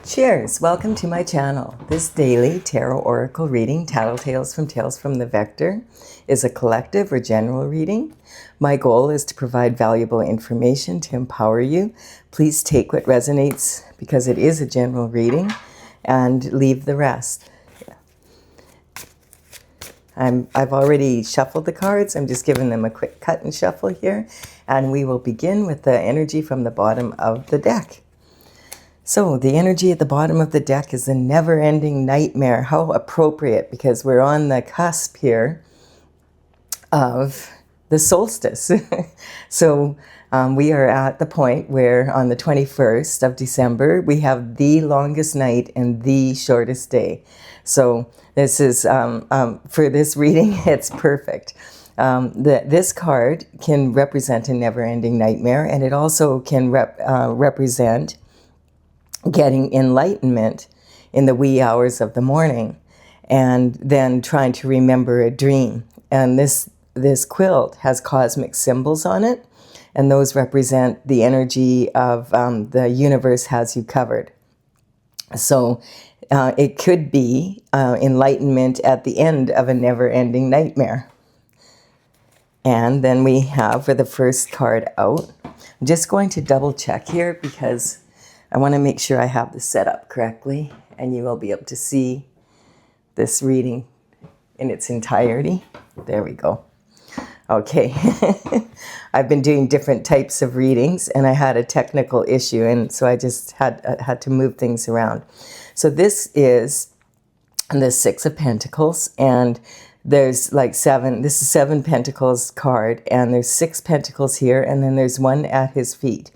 Cheers! Welcome to my channel. This daily tarot oracle reading, Tattletales from Tales from the Vector, is a collective or general reading. My goal is to provide valuable information to empower you. Please take what resonates because it is a general reading and leave the rest. I've already shuffled the cards. I'm just giving them a quick cut and shuffle here. And we will begin with the energy from the bottom of the deck. So the energy at the bottom of the deck is a never-ending nightmare. How appropriate, because we're on the cusp here of the solstice. So we are at the point where on the 21st of December, we have the longest night and the shortest day. So this is, for this reading, it's perfect. This card can represent a never-ending nightmare, and it also can represent getting enlightenment in the wee hours of the morning and then trying to remember a dream. And this quilt has cosmic symbols on it, and those represent the energy of the universe has you covered. So it could be enlightenment at the end of a never-ending nightmare. And then we have, for the first card out, I'm just going to double check here because I want to make sure I have this set up correctly, and you will be able to see this reading in its entirety. There we go. Okay. I've been doing different types of readings, and I had a technical issue, and so I just had to move things around. So this is the Six of Pentacles, and there's like this is Seven Pentacles card, and there's 6 pentacles here, and then there's one at his feet.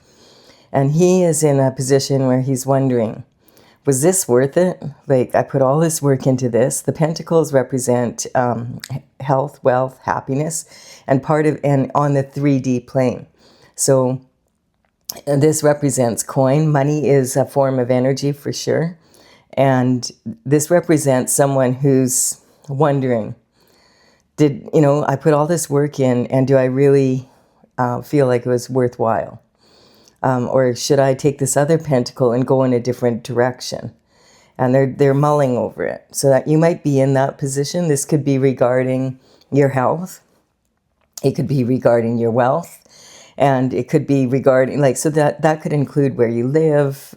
And he is in a position where he's wondering, was this worth it? Like, I put all this work into this. The pentacles represent health, wealth, happiness, and on the 3D plane. So this represents coin. Money is a form of energy for sure. And this represents someone who's wondering, I put all this work in, and do I really feel like it was worthwhile? Or should I take this other pentacle and go in a different direction? And they're mulling over it. So that you might be in that position. This could be regarding your health. It could be regarding your wealth. And it could be regarding, so that could include where you live.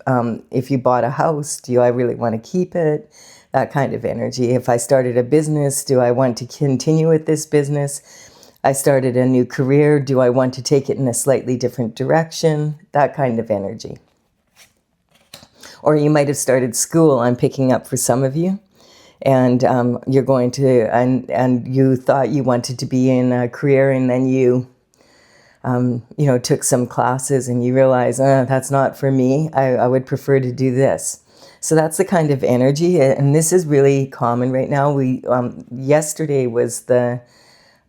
If you bought a house, do I really want to keep it? That kind of energy. If I started a business, do I want to continue with this business? I started a new career. Do I want to take it in a slightly different direction? That kind of energy. Or you might have started school. I'm picking up for some of you. And you're going to, and you thought you wanted to be in a career, and then you, took some classes and you realize, that's not for me. I would prefer to do this. So that's the kind of energy. And this is really common right now. Yesterday was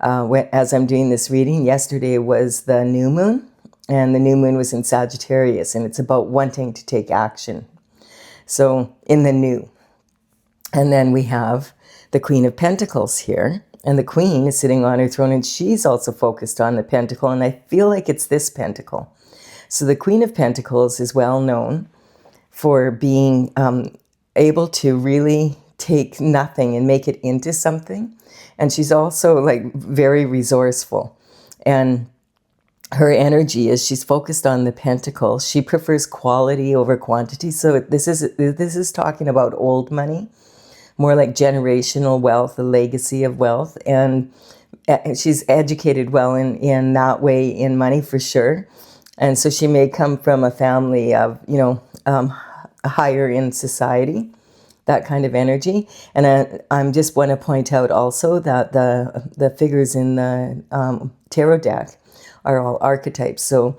as I'm doing this reading, yesterday was the new moon, and the new moon was in Sagittarius, and it's about wanting to take action. So in the new. And then we have the Queen of Pentacles here, and the Queen is sitting on her throne, and she's also focused on the pentacle, and I feel like it's this pentacle. So the Queen of Pentacles is well known for being able to really take nothing and make it into something. And she's also very resourceful. And her energy is she's focused on the pentacle. She prefers quality over quantity. So this is talking about old money, more like generational wealth, the legacy of wealth. And she's educated well in that way in money for sure. And so she may come from a family of, higher in society. That kind of energy. And I just want to point out also that the figures in the tarot deck are all archetypes. So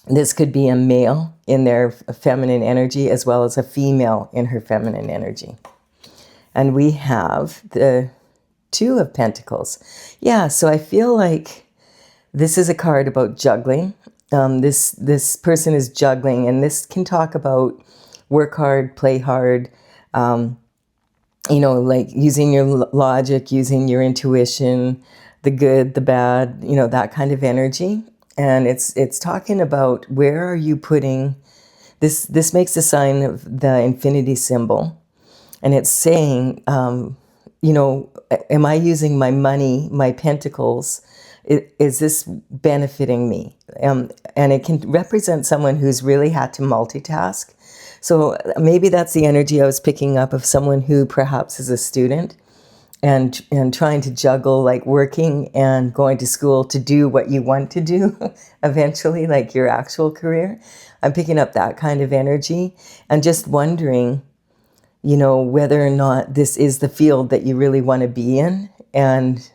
this could be a male in their feminine energy as well as a female in her feminine energy. And we have the Two of Pentacles. Yeah, so I feel like this is a card about juggling. This person is juggling, and this can talk about work hard, play hard, using your logic, using your intuition, the good, the bad, that kind of energy. And it's talking about where are you putting This makes the sign of the infinity symbol, and it's saying, you know, am I using my money, my pentacles? Is this benefiting me? And it can represent someone who's really had to multitask. So maybe that's the energy I was picking up of someone who perhaps is a student and trying to juggle like working and going to school to do what you want to do eventually, like your actual career. I'm picking up that kind of energy and just wondering, you know, whether or not this is the field that you really want to be in. And,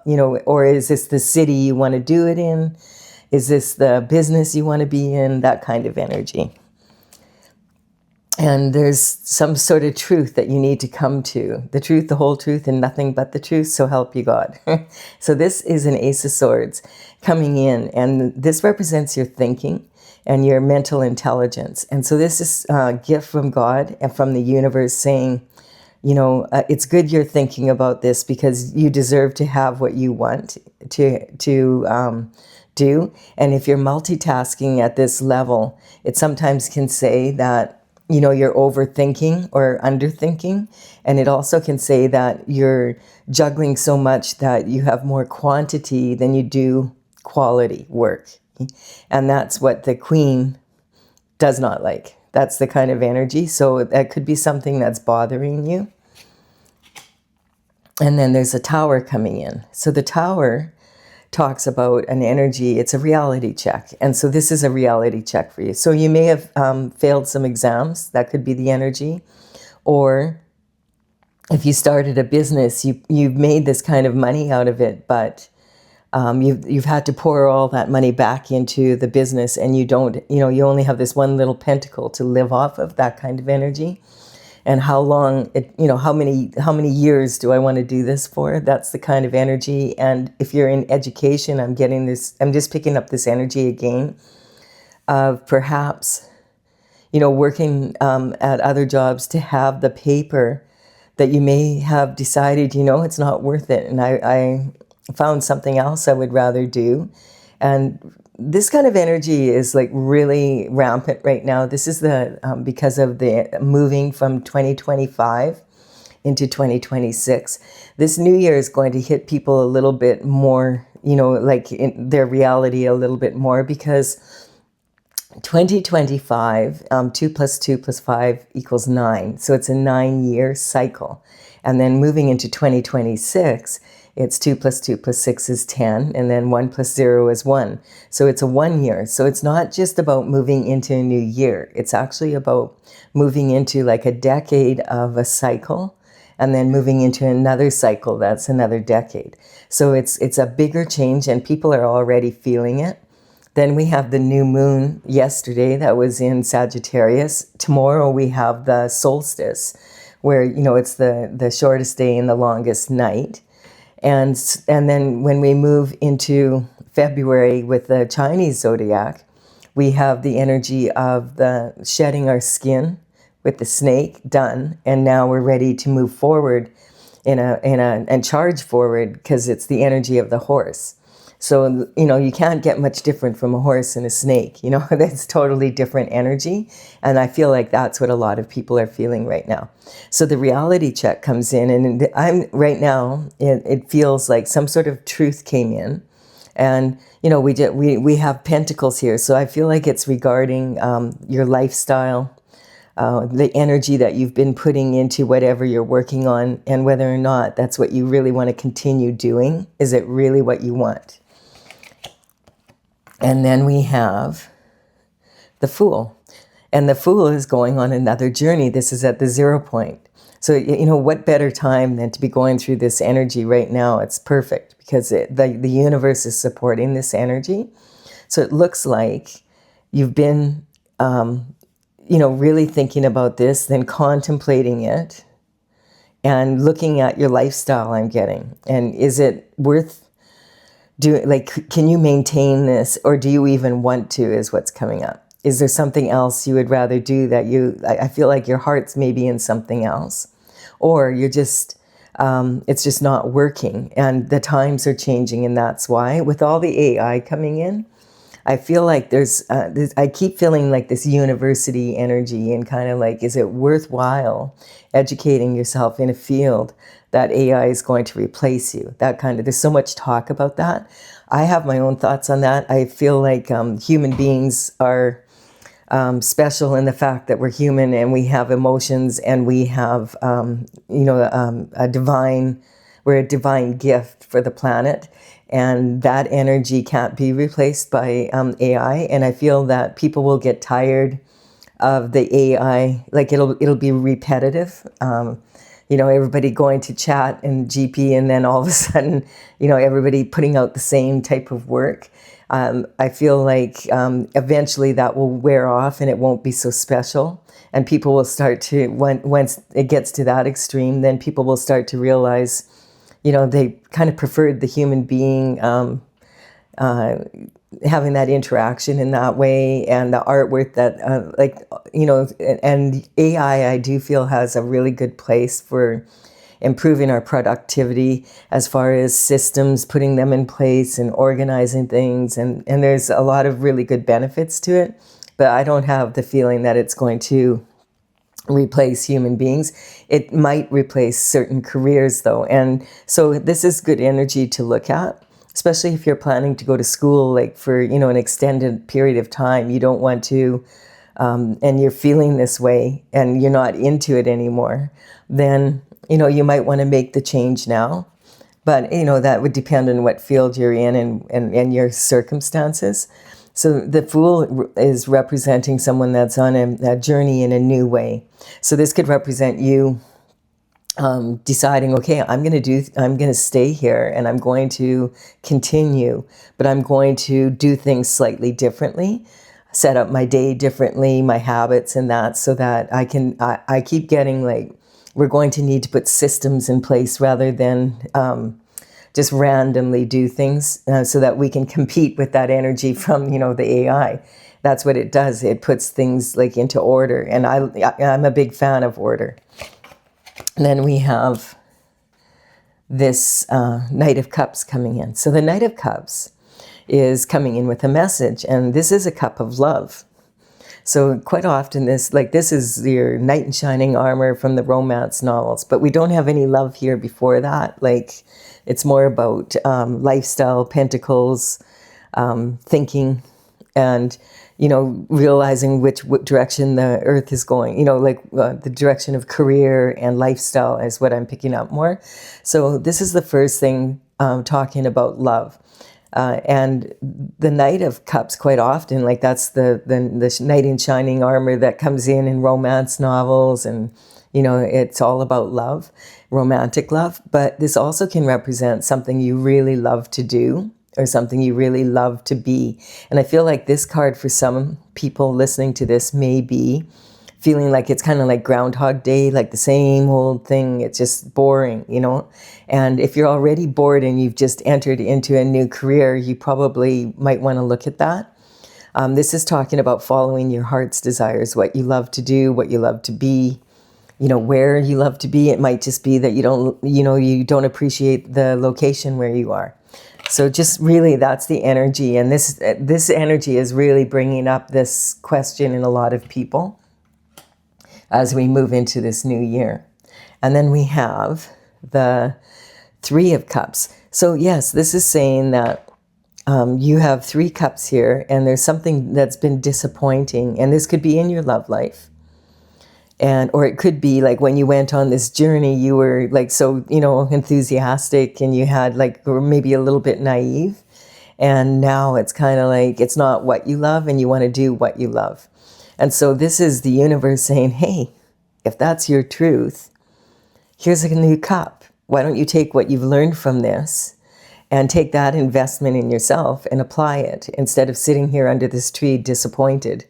you know, or is this the city you want to do it in? Is this the business you want to be in? That kind of energy. And there's some sort of truth that you need to come to. The truth, the whole truth, and nothing but the truth, so help you God. So this is an Ace of Swords coming in, and this represents your thinking and your mental intelligence. And so this is a gift from God and from the universe saying, you know, it's good you're thinking about this because you deserve to have what you want to do. And if you're multitasking at this level, it sometimes can say that, you know, you're overthinking or underthinking. And it also can say that you're juggling so much that you have more quantity than you do quality work. And that's what the Queen does not like. That's the kind of energy. So that could be something that's bothering you. And then there's a Tower coming in. So the Tower talks about an energy, it's a reality check. And so this is a reality check for you. So you may have failed some exams, that could be the energy. Or if you started a business, you've made this kind of money out of it, but you've had to pour all that money back into the business and you don't, you know, you only have this one little pentacle to live off of, that kind of energy. And how long, you know, how many years do I want to do this for? That's the kind of energy. And if you're in education, I'm getting this, I'm just picking up this energy again of perhaps, you know, working at other jobs to have the paper that you may have decided, you know, it's not worth it. And I found something else I would rather do. And this kind of energy is like really rampant right now. This is the because of the moving from 2025 into 2026. This new year is going to hit people a little bit more, you know, like in their reality a little bit more, because 2025, 2 plus 2 plus 5 equals 9. So it's a 9-year cycle. And then moving into 2026, it's 2 plus 2 plus 6 is 10, and then 1 plus 0 is 1. So it's a 1 year. So it's not just about moving into a new year. It's actually about moving into like a decade of a cycle, and then moving into another cycle that's another decade. So it's a bigger change, and people are already feeling it. Then we have the new moon yesterday that was in Sagittarius. Tomorrow we have the solstice, where, you know, it's the shortest day and the longest night. And then when we move into February with the Chinese zodiac, we have the energy of the shedding our skin with the snake done, and now we're ready to move forward and charge forward, because it's the energy of the horse. So, you know, you can't get much different from a horse and a snake, you know, that's totally different energy. And I feel like that's what a lot of people are feeling right now. So the reality check comes in, and I'm right now, it feels like some sort of truth came in. And, you know, we have pentacles here. So I feel like it's regarding your lifestyle, the energy that you've been putting into whatever you're working on, and whether or not that's what you really want to continue doing. Is it really what you want? And then we have the Fool. And the Fool is going on another journey. This is at the 0 point. So, you know, what better time than to be going through this energy right now? It's perfect, because the universe is supporting this energy. So it looks like you've been, you know, really thinking about this, then contemplating it, and looking at your lifestyle, I'm getting. And is it worth can you maintain this, or do you even want to, is what's coming up. Is there something else you would rather do that I feel like your heart's maybe in something else, or you're just, it's just not working, and the times are changing, and that's why. With all the AI coming in, I feel like I keep feeling like this university energy, and kind of like, is it worthwhile educating yourself in a field that AI is going to replace you? That kind of, there's so much talk about that. I have my own thoughts on that. I feel like human beings are special in the fact that we're human and we have emotions, and we have, we're a divine gift for the planet. And that energy can't be replaced by AI. And I feel that people will get tired of the AI. Like it'll be repetitive. Everybody going to chat and GP, and then all of a sudden, everybody putting out the same type of work. I feel like eventually that will wear off and it won't be so special. And people will start to, once it gets to that extreme, then people will start to realize, they kind of preferred the human being having that interaction in that way, and the artwork that, and AI, I do feel, has a really good place for improving our productivity as far as systems, putting them in place and organizing things. And there's a lot of really good benefits to it, but I don't have the feeling that it's going to replace human beings. It might replace certain careers though. And so this is good energy to look at, especially if you're planning to go to school, like for, an extended period of time. You don't want to, and you're feeling this way and you're not into it anymore, then, you might want to make the change now. But, that would depend on what field you're in and your circumstances. So the Fool is representing someone that's on a journey in a new way. So this could represent you deciding, okay, I'm going to stay here and I'm going to continue, but I'm going to do things slightly differently, set up my day differently, my habits and that, so that I keep getting like, we're going to need to put systems in place rather than just randomly do things, so that we can compete with that energy from, the AI. That's what it does. It puts things like into order. And I'm a big fan of order. And then we have this Knight of Cups coming in. So the Knight of Cups is coming in with a message, and this is a cup of love. So quite often this is your knight in shining armor from the romance novels, but we don't have any love here before that. Like, it's more about lifestyle, pentacles, thinking, and, realizing which direction the earth is going, the direction of career and lifestyle is what I'm picking up more. So this is the first thing talking about love. And the Knight of Cups, quite often, like that's the knight in shining armor that comes in romance novels, and it's all about love, romantic love. But this also can represent something you really love to do or something you really love to be. And I feel like this card, for some people listening to this, may be feeling like it's kind of like Groundhog Day, like the same old thing. It's just boring, And if you're already bored and you've just entered into a new career, you probably might want to look at that. This is talking about following your heart's desires, what you love to do, what you love to be, where you love to be. It might just be that you don't appreciate the location where you are. So just really, that's the energy. And this energy is really bringing up this question in a lot of people as we move into this new year. And then we have the Three of Cups. So yes, this is saying that you have 3 cups here, and there's something that's been disappointing, and this could be in your love life. Or it could be like when you went on this journey, you were like so, enthusiastic, and you had or maybe a little bit naive. And now it's kind of like it's not what you love, and you want to do what you love. And so this is the universe saying, hey, if that's your truth, here's a new cup. Why don't you take what you've learned from this and take that investment in yourself and apply it, instead of sitting here under this tree disappointed.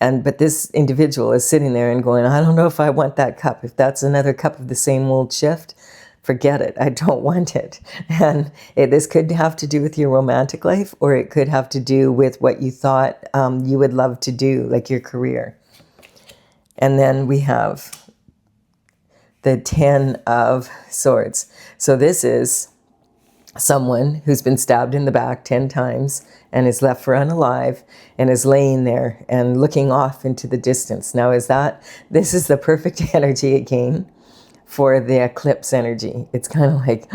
But this individual is sitting there and going, I don't know if I want that cup. If that's another cup of the same old shift, forget it. I don't want it. And this could have to do with your romantic life, or it could have to do with what you thought you would love to do, like your career. And then we have the 10 of Swords. So this is someone who's been stabbed in the back 10 times and is left for unalive and is laying there and looking off into the distance. Now, this is the perfect energy again for the eclipse energy. It's kind of like,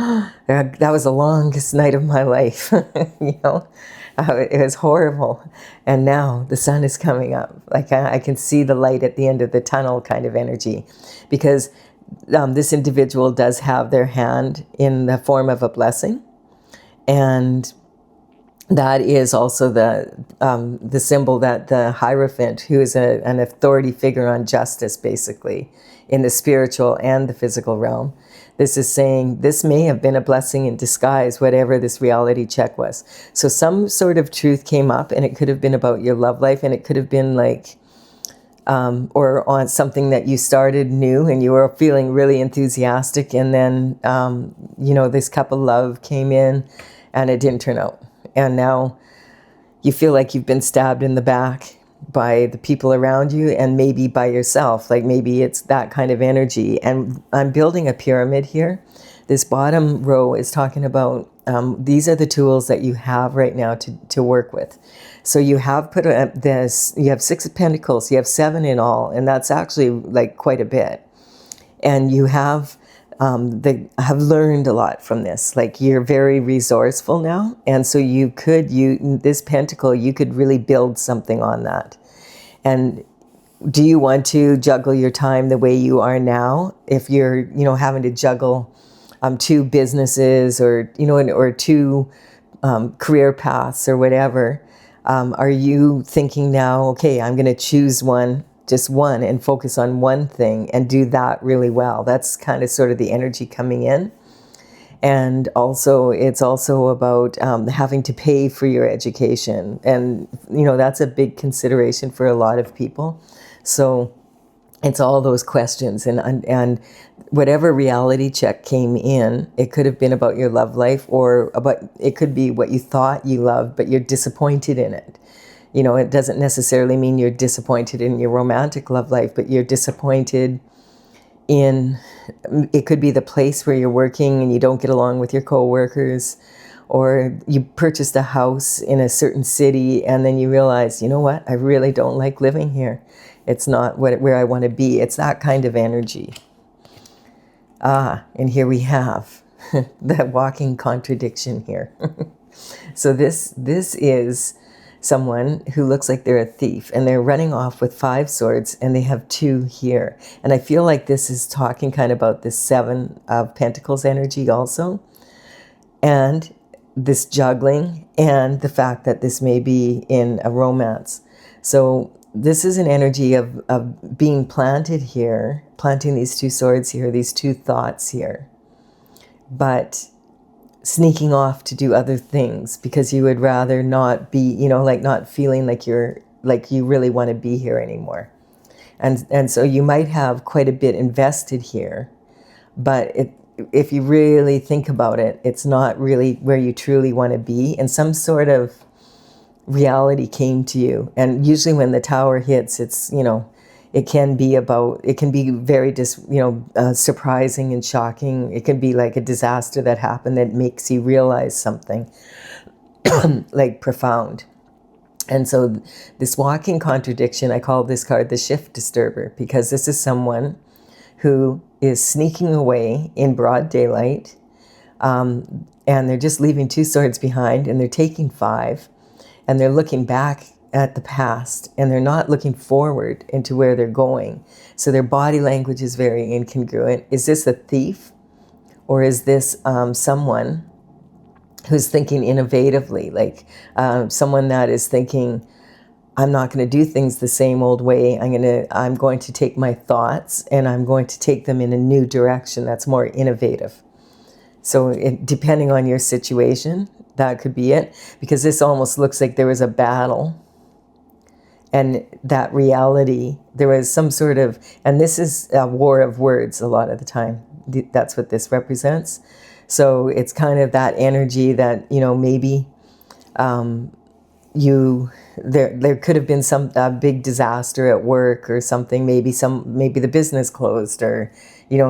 that was the longest night of my life, you know? It was horrible. And now the sun is coming up. Like I can see the light at the end of the tunnel kind of energy, because this individual does have their hand in the form of a blessing. And that is also the symbol that the Hierophant, who is an authority figure on justice, basically, in the spiritual and the physical realm. This is saying this may have been a blessing in disguise, whatever this reality check was. So some sort of truth came up, and it could have been about your love life, and it could have been like, or on something that you started new and you were feeling really enthusiastic, and then, this cup of love came in and it didn't turn out. And now you feel like you've been stabbed in the back by the people around you and maybe by yourself. Like maybe it's that kind of energy. And I'm building a pyramid here. This bottom row is talking about these are the tools that you have right now to work with. So you have put you have 6 of Pentacles, you have 7 in all, and that's actually like quite a bit. And you have have learned a lot from this. Like you're very resourceful now, and so this pentacle, you could really build something on that. And do you want to juggle your time the way you are now? If you're having to juggle 2 businesses or or 2 career paths or whatever, are you thinking now, okay, I'm going to choose just one, and focus on one thing and do that really well? That's kind of sort of the energy coming in. And also, it's also about having to pay for your education. And, that's a big consideration for a lot of people. So it's all those questions. And whatever reality check came in, it could have been about your love life, or it could be what you thought you loved, but you're disappointed in it. It doesn't necessarily mean you're disappointed in your romantic love life, but you're disappointed in, it could be the place where you're working and you don't get along with your coworkers, or you purchased a house in a certain city and then you realize, you know what, I really don't like living here. It's not where I want to be. It's that kind of energy. And here we have the walking contradiction here. So this is someone who looks like they're a thief, and they're running off with 5 swords, and they have 2 here. And I feel like this is talking kind of about this 7 of Pentacles energy also, and this juggling, and the fact that this may be in a romance. So this is an energy of being planted here, planting these 2 swords here, these 2 thoughts here, but sneaking off to do other things because you would rather not be, like not feeling like you really want to be here anymore. And so you might have quite a bit invested here, but if you really think about it, it's not really where you truly want to be, and some sort of reality came to you. And usually when the Tower hits, it's, it can be very surprising and shocking. It can be like a disaster that happened that makes you realize something like profound. And so this walking contradiction, I call this card the shift disturber, because this is someone who is sneaking away in broad daylight, and they're just leaving 2 swords behind, and they're taking 5, and they're looking back at the past, and they're not looking forward into where they're going. So their body language is very incongruent. Is this a thief, or is this someone who's thinking innovatively, like someone that is thinking, I'm not going to do things the same old way. I'm going to take my thoughts and I'm going to take them in a new direction that's more innovative. So depending on your situation, that could be it, because this almost looks like there was a battle. And that reality, there was some sort of, and this is a war of words a lot of the time. That's what this represents. So it's kind of that energy that, maybe there could have been some big disaster at work or something. Maybe the business closed, or,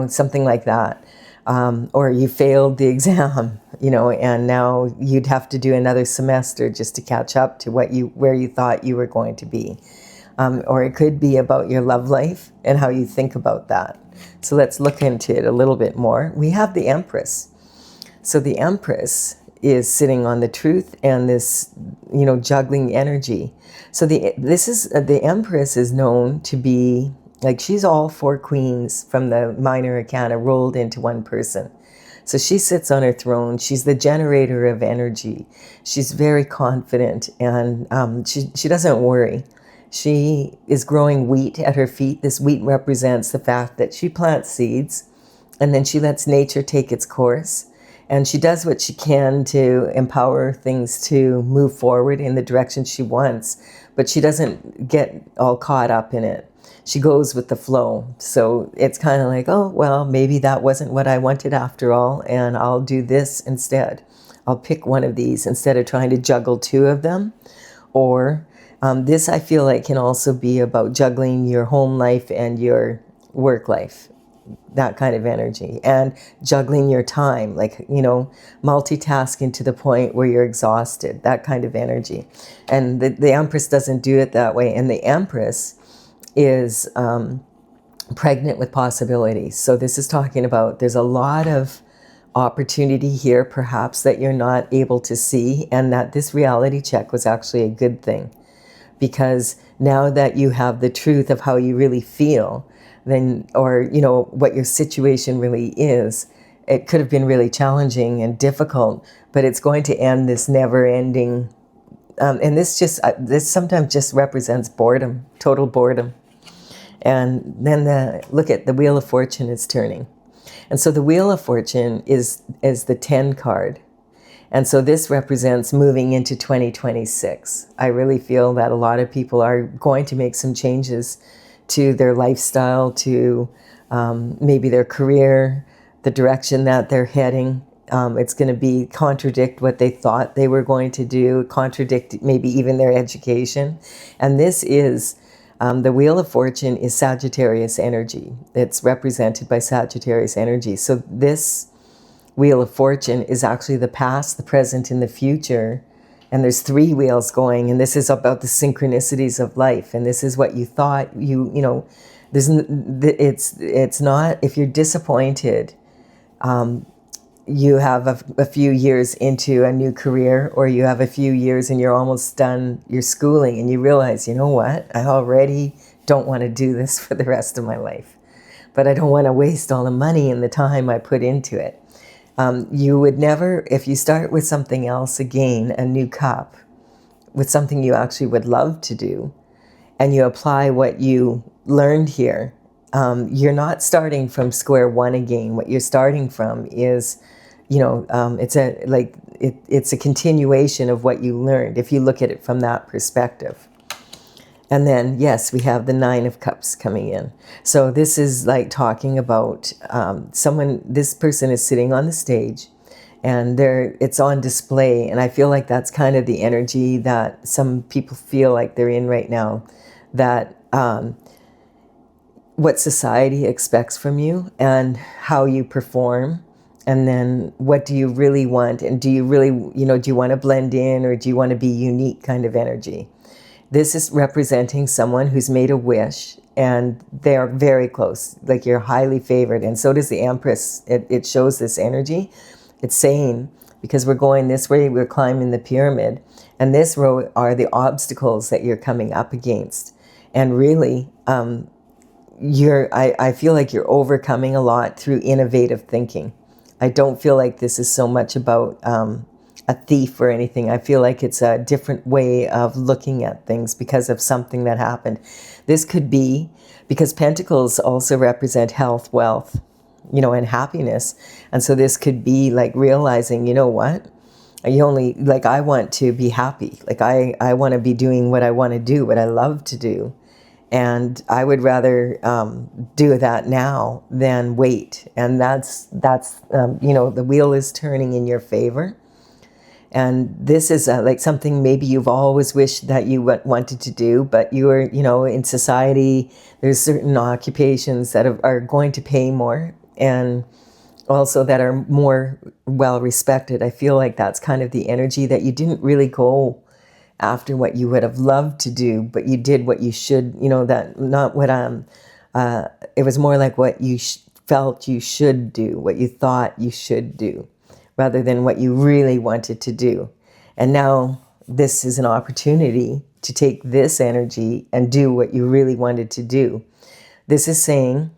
something like that. or you failed the exam, and now you'd have to do another semester just to catch up to where you thought you were going to be. Or it could be about your love life and how you think about that. So let's look into it a little bit more. We have the Empress. So the Empress is sitting on the truth and this, juggling energy. So the Empress is known to be like, she's all four queens from the minor arcana rolled into one person. So she sits on her throne. She's the generator of energy. She's very confident, and she doesn't worry. She is growing wheat at her feet. This wheat represents the fact that she plants seeds, and then she lets nature take its course. And she does what she can to empower things to move forward in the direction she wants, but she doesn't get all caught up in it. She goes with the flow. So it's kind of like, oh, well, maybe that wasn't what I wanted after all, and I'll do this instead. I'll pick one of these instead of trying to juggle two of them. Or this, I feel like, can also be about juggling your home life and your work life. That kind of energy, and juggling your time, like, multitasking to the point where you're exhausted, that kind of energy. And the Empress doesn't do it that way. And the Empress is pregnant with possibilities. So this is talking about there's a lot of opportunity here, perhaps, that you're not able to see, and that this reality check was actually a good thing. Because now that you have the truth of how you really feel, then, or, what your situation really is, it could have been really challenging and difficult, but it's going to end this never ending. And this sometimes just represents boredom, total boredom. And then look at the Wheel of Fortune is turning. And so the Wheel of Fortune is the 10 card. And so this represents moving into 2026. I really feel that a lot of people are going to make some changes to their lifestyle, to maybe their career, the direction that they're heading. It's going to contradict what they thought they were going to do, contradict maybe even their education. And this is, the Wheel of Fortune is Sagittarius energy. It's represented by Sagittarius energy. So this Wheel of Fortune is actually the past, the present, and the future. And there's 3 wheels going, and this is about the synchronicities of life. And this is what you thought it's not, if you're disappointed, you have a few years into a new career, or you have a few years and you're almost done your schooling, and you realize, you know what, I already don't want to do this for the rest of my life. But I don't want to waste all the money and the time I put into it. You would never, if you start with something else again, a new cup, with something you actually would love to do, and you apply what you learned here, you're not starting from square one again. What you're starting from is, it's a continuation of what you learned, if you look at it from that perspective. And then, yes, we have the 9 of Cups coming in. So this is like talking about this person is sitting on the stage, and it's on display. And I feel like that's kind of the energy that some people feel like they're in right now, that what society expects from you and how you perform. And then what do you really want? And do you really, do you want to blend in, or do you want to be unique kind of energy? This is representing someone who's made a wish, and they are very close, like you're highly favored. And so does the Empress. It shows this energy. It's saying, because we're going this way, we're climbing the pyramid. And this row are the obstacles that you're coming up against. And really, I feel like you're overcoming a lot through innovative thinking. I don't feel like this is so much about a thief or anything. I feel like it's a different way of looking at things because of something that happened. This could be because Pentacles also represent health, wealth, and happiness. And so this could be like realizing, you know what? I want to be happy. Like I want to be doing what I want to do, what I love to do. And I would rather do that now than wait. And that's the wheel is turning in your favor. And this is like something maybe you've always wished that you wanted to do, but you are, in society, there's certain occupations that are going to pay more. And also that are more well respected. I feel like that's kind of the energy that you didn't really go after what you would have loved to do, but you did what you should, that not what it was more like what you felt you should do, what you thought you should do, rather than what you really wanted to do. And now this is an opportunity to take this energy and do what you really wanted to do. This is saying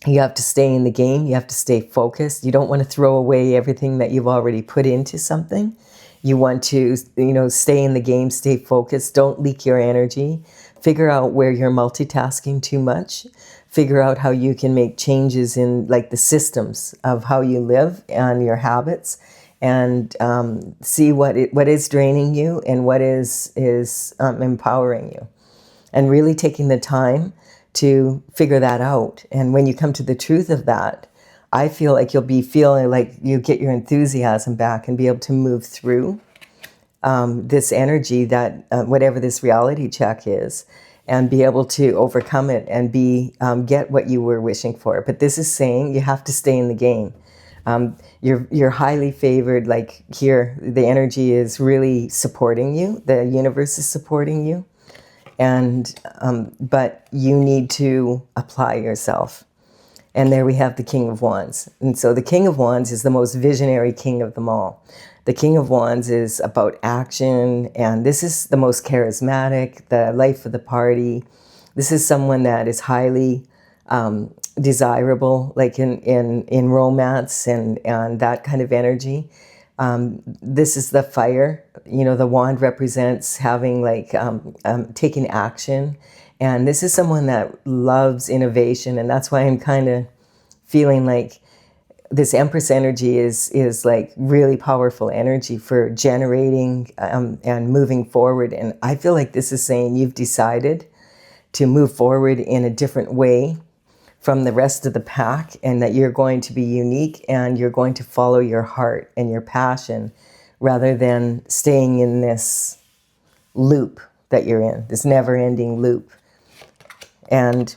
you have to stay in the game. You have to stay focused. You don't want to throw away everything that you've already put into something. You want to, stay in the game, stay focused. Don't leak your energy. Figure out where you're multitasking too much. Figure out how you can make changes in like the systems of how you live and your habits, and see what is draining you and what is empowering you, and really taking the time to figure that out. And when you come to the truth of that, I feel like you'll be feeling like you get your enthusiasm back and be able to move through this energy that whatever this reality check is, and be able to overcome it and get what you were wishing for. But this is saying you have to stay in the game. You're highly favored. Like here, the energy is really supporting you. The universe is supporting you. And but you need to apply yourself. And there we have the King of Wands. And so the King of Wands is the most visionary king of them all. The King of Wands is about action, and this is the most charismatic, the life of the party. This is someone that is highly desirable, like in romance and that kind of energy. This is the fire. The wand represents having taking action. And this is someone that loves innovation. And that's why I'm kind of feeling like this Empress energy is like really powerful energy for generating and moving forward. And I feel like this is saying you've decided to move forward in a different way from the rest of the pack, and that you're going to be unique and you're going to follow your heart and your passion rather than staying in this loop that you're in, this never-ending loop. And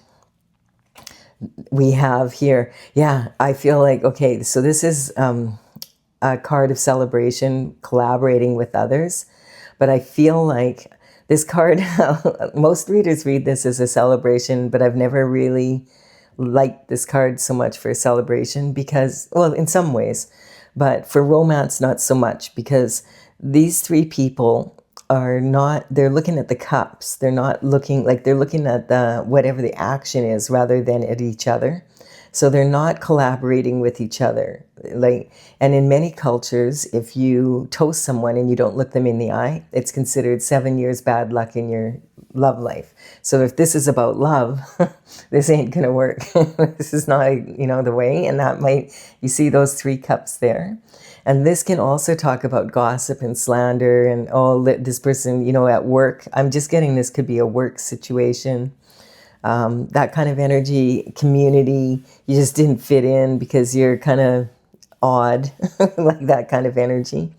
we have here, I feel like, okay, so this is a card of celebration, collaborating with others. But I feel like this card, most readers read this as a celebration, but I've never really liked this card so much for a celebration because, well, in some ways, but for romance, not so much, because these three people are not, they're looking at the cups. They're not looking, like they're looking at whatever the action is rather than at each other. So they're not collaborating with each other. And in many cultures, if you toast someone and you don't look them in the eye, it's considered 7 years bad luck in your love life. So if this is about love, this ain't gonna work. This is not, the way. And that might, you see those 3 cups there. And this can also talk about gossip and slander and, this person, at work. I'm just getting this could be a work situation. That kind of energy, community, you just didn't fit in because you're kind of odd, like that kind of energy.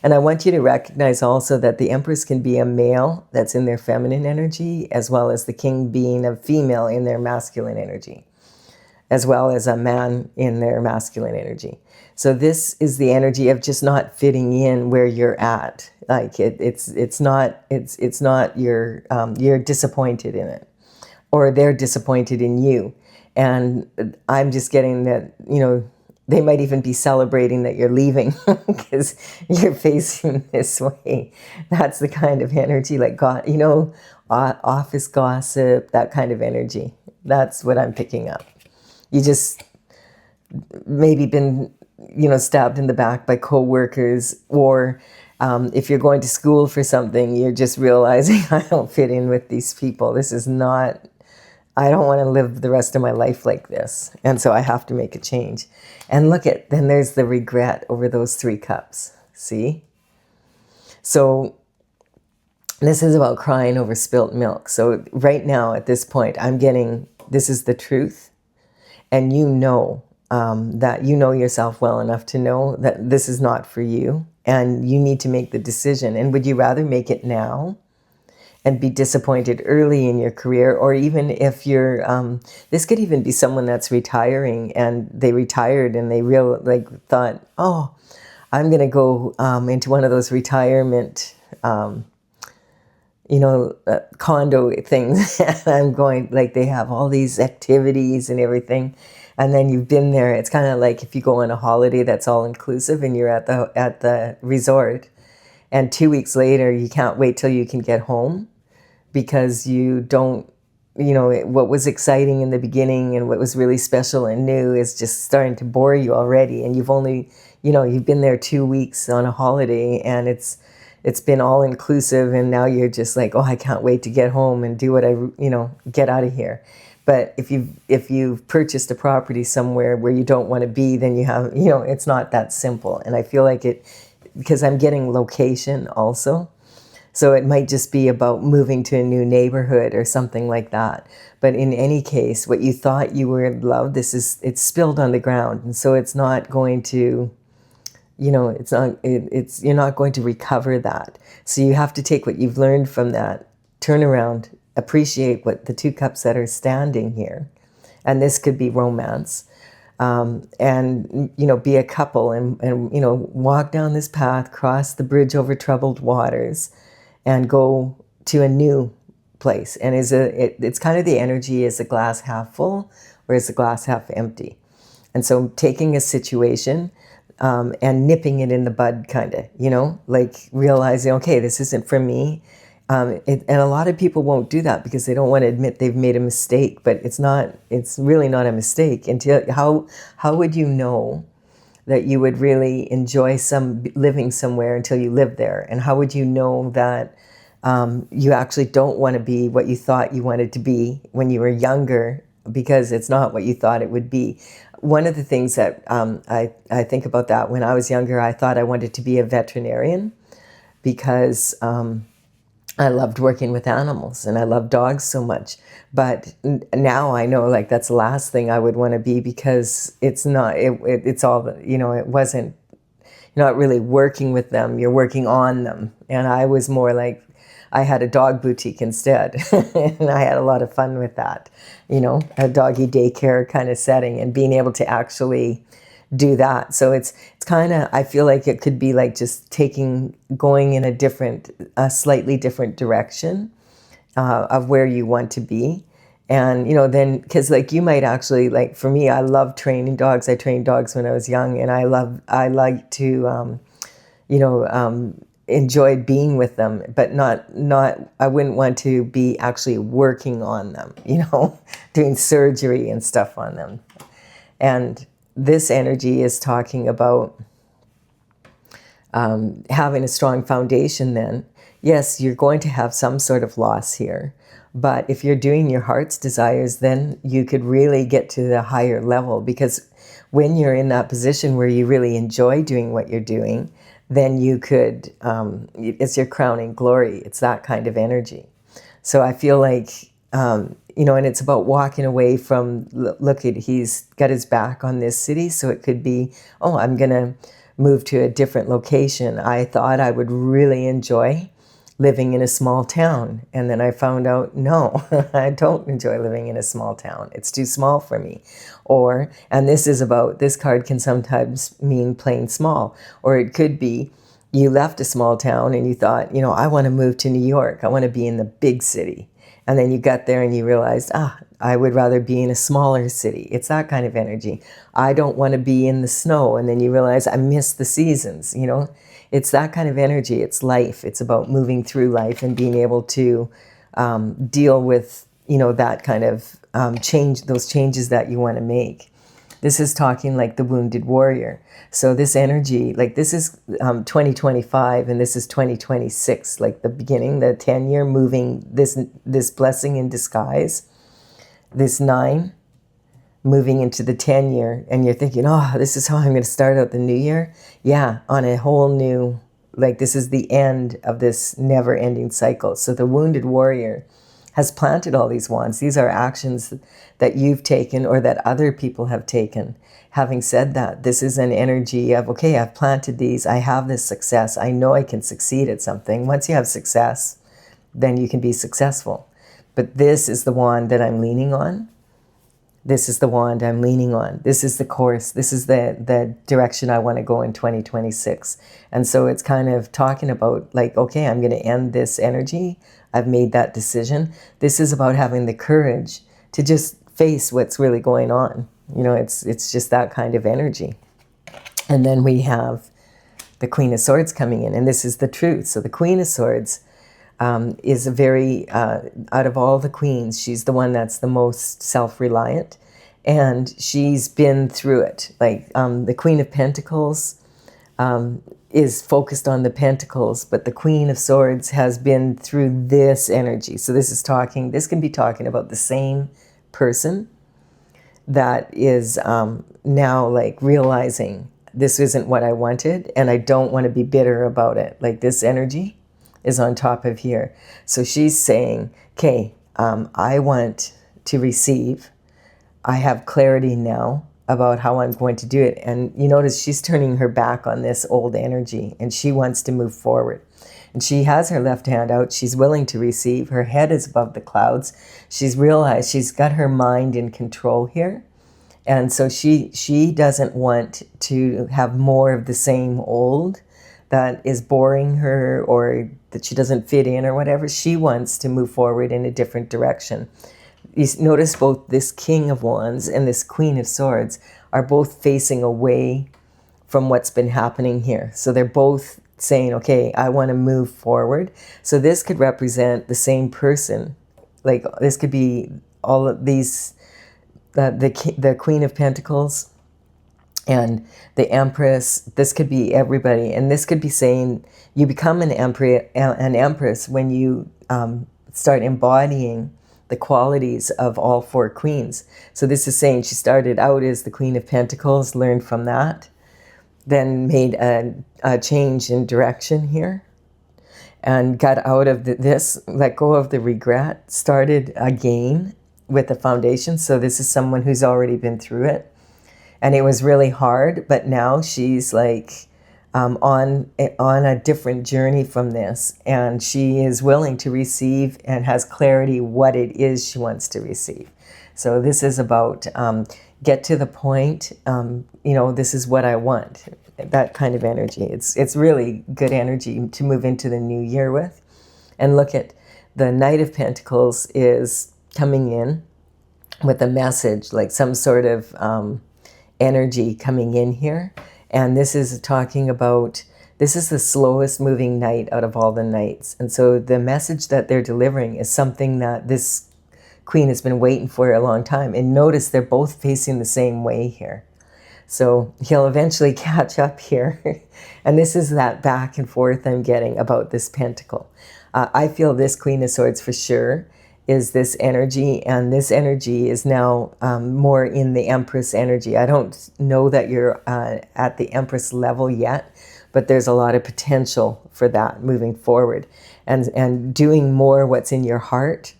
And I want you to recognize also that the Empress can be a male that's in their feminine energy, as well as the King being a female in their masculine energy, as well as a man in their masculine energy. So this is the energy of just not fitting in where you're at. Like it's not you're disappointed in it, or they're disappointed in you. And I'm just getting that, they might even be celebrating that you're leaving because you're facing this way. That's the kind of energy, like, office gossip, that kind of energy. That's what I'm picking up. You just maybe been, stabbed in the back by coworkers, or if you're going to school for something, you're just realizing I don't fit in with these people. This is not, I don't want to live the rest of my life like this. And so I have to make a change. And then there's the regret over those 3 cups. See? So this is about crying over spilt milk. So right now at this point, I'm getting, this is the truth. And that you know yourself well enough to know that this is not for you. And you need to make the decision. And would you rather make it now and be disappointed early in your career, or even if you're, this could even be someone that's retiring and they retired and they thought, oh, I'm going to go into one of those retirement, condo things. And I'm going, like, they have all these activities and everything. And then you've been there. It's kind of like if you go on a holiday that's all inclusive and you're at the resort, and 2 weeks later you can't wait till you can get home because you don't, what was exciting in the beginning and what was really special and new is just starting to bore you already. And you've only, you've been there 2 weeks on a holiday and it's been all inclusive, and now you're just like, oh, I can't wait to get home and do what get out of here. But if you've purchased a property somewhere where you don't want to be, then you have, it's not that simple. And I feel like because I'm getting location also. So it might just be about moving to a new neighborhood or something like that. But in any case, what you thought you were in love, it's spilled on the ground. And so it's not going to, you're not going to recover that. So you have to take what you've learned from that, turn around, appreciate what the 2 cups that are standing here. And this could be romance. And be a couple and walk down this path, cross the bridge over troubled waters, and go to a new place. And it's kind of the energy, is the glass half full or is the glass half empty? And so taking a situation and nipping it in the bud, kind of, like realizing, okay, this isn't for me. And a lot of people won't do that because they don't want to admit they've made a mistake, but it's really not a mistake. Until how would you know that you would really enjoy living somewhere until you live there? And how would you know that you actually don't want to be what you thought you wanted to be when you were younger, because it's not what you thought it would be? One of the things that I think about that, when I was younger, I thought I wanted to be a veterinarian because I loved working with animals and I love dogs so much. But now I know, like, that's the last thing I would want to be, because it's not, it's all, it wasn't, you're not really working with them, you're working on them. And I was more like, I had a dog boutique instead. And I had a lot of fun with that, a doggy daycare kind of setting, and being able to actually do that. So it's kind of, I feel like it could be like just going in a slightly different direction of where you want to be. And, then, because like you might actually, like for me, I love training dogs. I trained dogs when I was young, and I like to, enjoyed being with them, but not, I wouldn't want to be actually working on them, doing surgery and stuff on them. And this energy is talking about having a strong foundation then. Yes, you're going to have some sort of loss here, but if you're doing your heart's desires, then you could really get to the higher level, because when you're in that position where you really enjoy doing what you're doing, then you could, it's your crowning glory. It's that kind of energy. So I feel like, and it's about walking away from, he's got his back on this city. So it could be, oh, I'm going to move to a different location. I thought I would really enjoy living in a small town. And then I found out, no, I don't enjoy living in a small town. It's too small for me. And this card can sometimes mean plain small. Or it could be, you left a small town and you thought, I want to move to New York. I want to be in the big city. And then you got there and you realized, I would rather be in a smaller city. It's that kind of energy. I don't want to be in the snow. And then you realize, I miss the seasons, It's that kind of energy. It's life. It's about moving through life and being able to deal with, that kind of those changes that you want to make. This is talking like the wounded warrior. So this energy, like this is 2025 and this is 2026, like the beginning, the 10-year moving, this blessing in disguise, this 9 moving into the 10-year, and you're thinking, oh, this is how I'm going to start out the new year. Yeah, on a whole new, like this is the end of this never-ending cycle. So the wounded warrior has planted all these wands. These are actions that you've taken or that other people have taken. Having said that, this is an energy of, okay, I've planted these, I have this success, I know I can succeed at something. Once you have success, then you can be successful. But this is the wand that I'm leaning on. This is the wand I'm leaning on. This is the course. This is the direction I want to go in 2026. And so it's kind of talking about like, okay, I'm going to end this energy. I've made that decision. This is about having the courage to just face what's really going on. You know, it's just that kind of energy. And then we have the Queen of Swords coming in, and this is the truth. So the Queen of Swords is a very, out of all the queens, she's the one that's the most self-reliant, and she's been through it. Like the Queen of Pentacles is focused on the Pentacles, but the Queen of Swords has been through this energy. So this can be talking about the same person that is now like realizing this isn't what I wanted, and I don't want to be bitter about it. Like this energy is on top of here. So she's saying, okay, I want to receive. I have clarity now about how I'm going to do it. And you notice she's turning her back on this old energy, and she wants to move forward. And she has her left hand out. She's willing to receive. Her head is above the clouds. She's realized she's got her mind in control here. And so she doesn't want to have more of the same old that is boring her or that she doesn't fit in or whatever. She wants to move forward in a different direction. You notice both this King of Wands and this Queen of Swords are both facing away from what's been happening here. So they're both saying, okay, I want to move forward. So this could represent the same person. Like this could be all of these, the Queen of Pentacles and the Empress. This could be everybody. And this could be saying you become an Empress when you start embodying the qualities of all four queens. So this is saying she started out as the Queen of Pentacles, learned from that, then made a change in direction here and got out of this, let go of the regret, started again with the foundation. So this is someone who's already been through it. And it was really hard, but now she's like on a different journey from this. And she is willing to receive and has clarity what it is she wants to receive. So this is about get to the point, this is what I want. That kind of energy. It's really good energy to move into the new year with. And look at the Knight of Pentacles is coming in with a message, like some sort of energy coming in here. And this is talking about, this is the slowest moving knight out of all the knights. And so the message that they're delivering is something that this queen has been waiting for a long time. And notice they're both facing the same way here. So he'll eventually catch up here. And this is that back and forth I'm getting about this pentacle. I feel this Queen of Swords for sure is this energy, and this energy is now more in the Empress energy. I don't know that you're at the Empress level yet, but there's a lot of potential for that moving forward. And doing more what's in your heart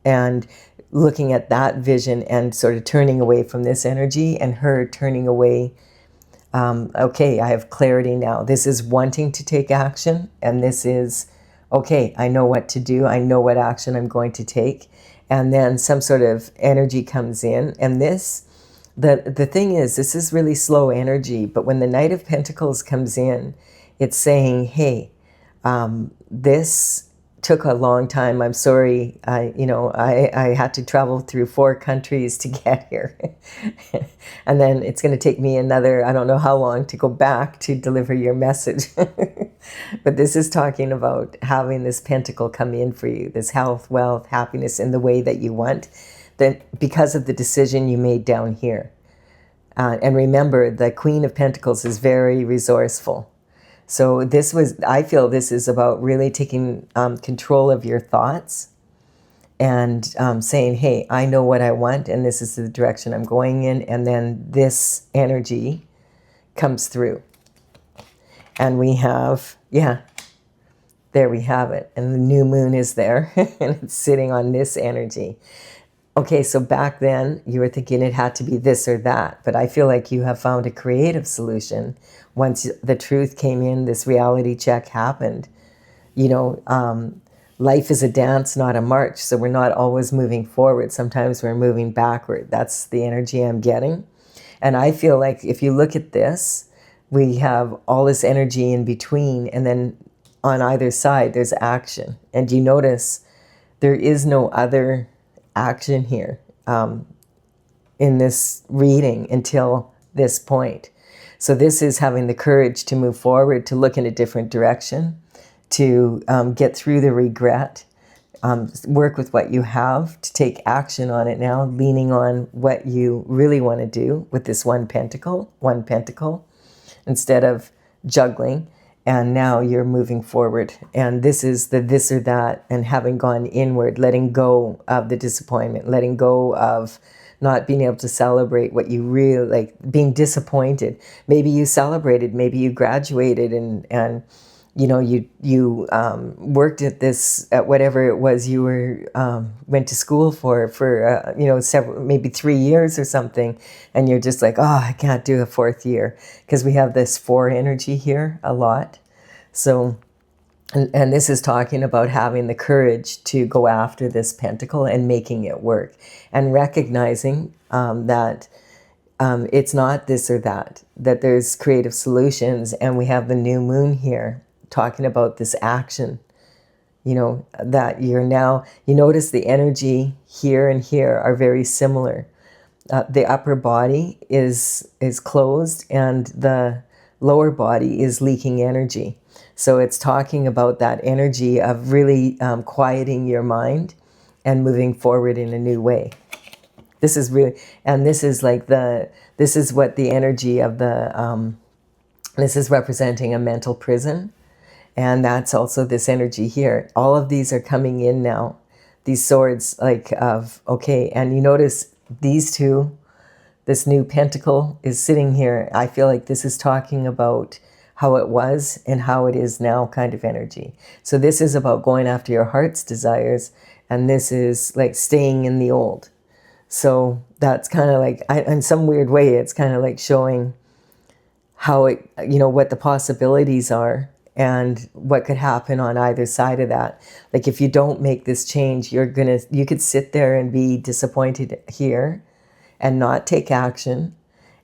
and looking at that vision and sort of turning away from this energy, and her turning away. Okay, I have clarity now. This is wanting to take action, and this is, okay, I know what to do. I know what action I'm going to take. And then some sort of energy comes in. And this, the thing is, this is really slow energy. But when the Knight of Pentacles comes in, it's saying, hey, this took a long time. I'm sorry. I had to travel through 4 countries to get here. And then it's going to take me another, I don't know how long to go back to deliver your message. But this is talking about having this pentacle come in for you, this health, wealth, happiness in the way that you want, that because of the decision you made down here. And remember, the Queen of Pentacles is very resourceful. So I feel this is about really taking control of your thoughts and saying, hey, I know what I want, and this is the direction I'm going in. And then this energy comes through. And we have, there we have it. And the new moon is there, and it's sitting on this energy. Okay, so back then you were thinking it had to be this or that, but I feel like you have found a creative solution. Once the truth came in, this reality check happened. life is a dance, not a march. So we're not always moving forward. Sometimes we're moving backward. That's the energy I'm getting. And I feel like if you look at this, we have all this energy in between, and then on either side there's action. And you notice there is no other action here in this reading until this point. So this is having the courage to move forward, to look in a different direction, to get through the regret, work with what you have, to take action on it now, leaning on what you really want to do with this one pentacle, instead of juggling. And now you're moving forward. And this is the this or that, and having gone inward, letting go of the disappointment, letting go of not being able to celebrate what you really like, being disappointed. Maybe you celebrated, maybe you graduated, and you know, you worked at this, at whatever it was you were went to school for you know, several, maybe 3 years or something, and you're just like, oh, I can't do a 4th year, because we have this 4 energy here a lot. So, and this is talking about having the courage to go after this pentacle and making it work, and recognizing that it's not this or that there's creative solutions. And we have the new moon here talking about this action, you know, that you're now, you notice the energy here and here are very similar. The upper body is closed, and the lower body is leaking energy. So it's talking about that energy of really quieting your mind and moving forward in a new way. This is really, and this is like this is what the energy of the, this is representing a mental prison. And that's also this energy here. All of these are coming in now. These swords, like of, okay, and you notice these two, this new pentacle is sitting here. I feel like this is talking about how it was and how it is now kind of energy. So this is about going after your heart's desires, and this is like staying in the old. So that's kind of like, in some weird way, it's kind of like showing how it, you know, what the possibilities are and what could happen on either side of that. Like if you don't make this change, you could sit there and be disappointed here and not take action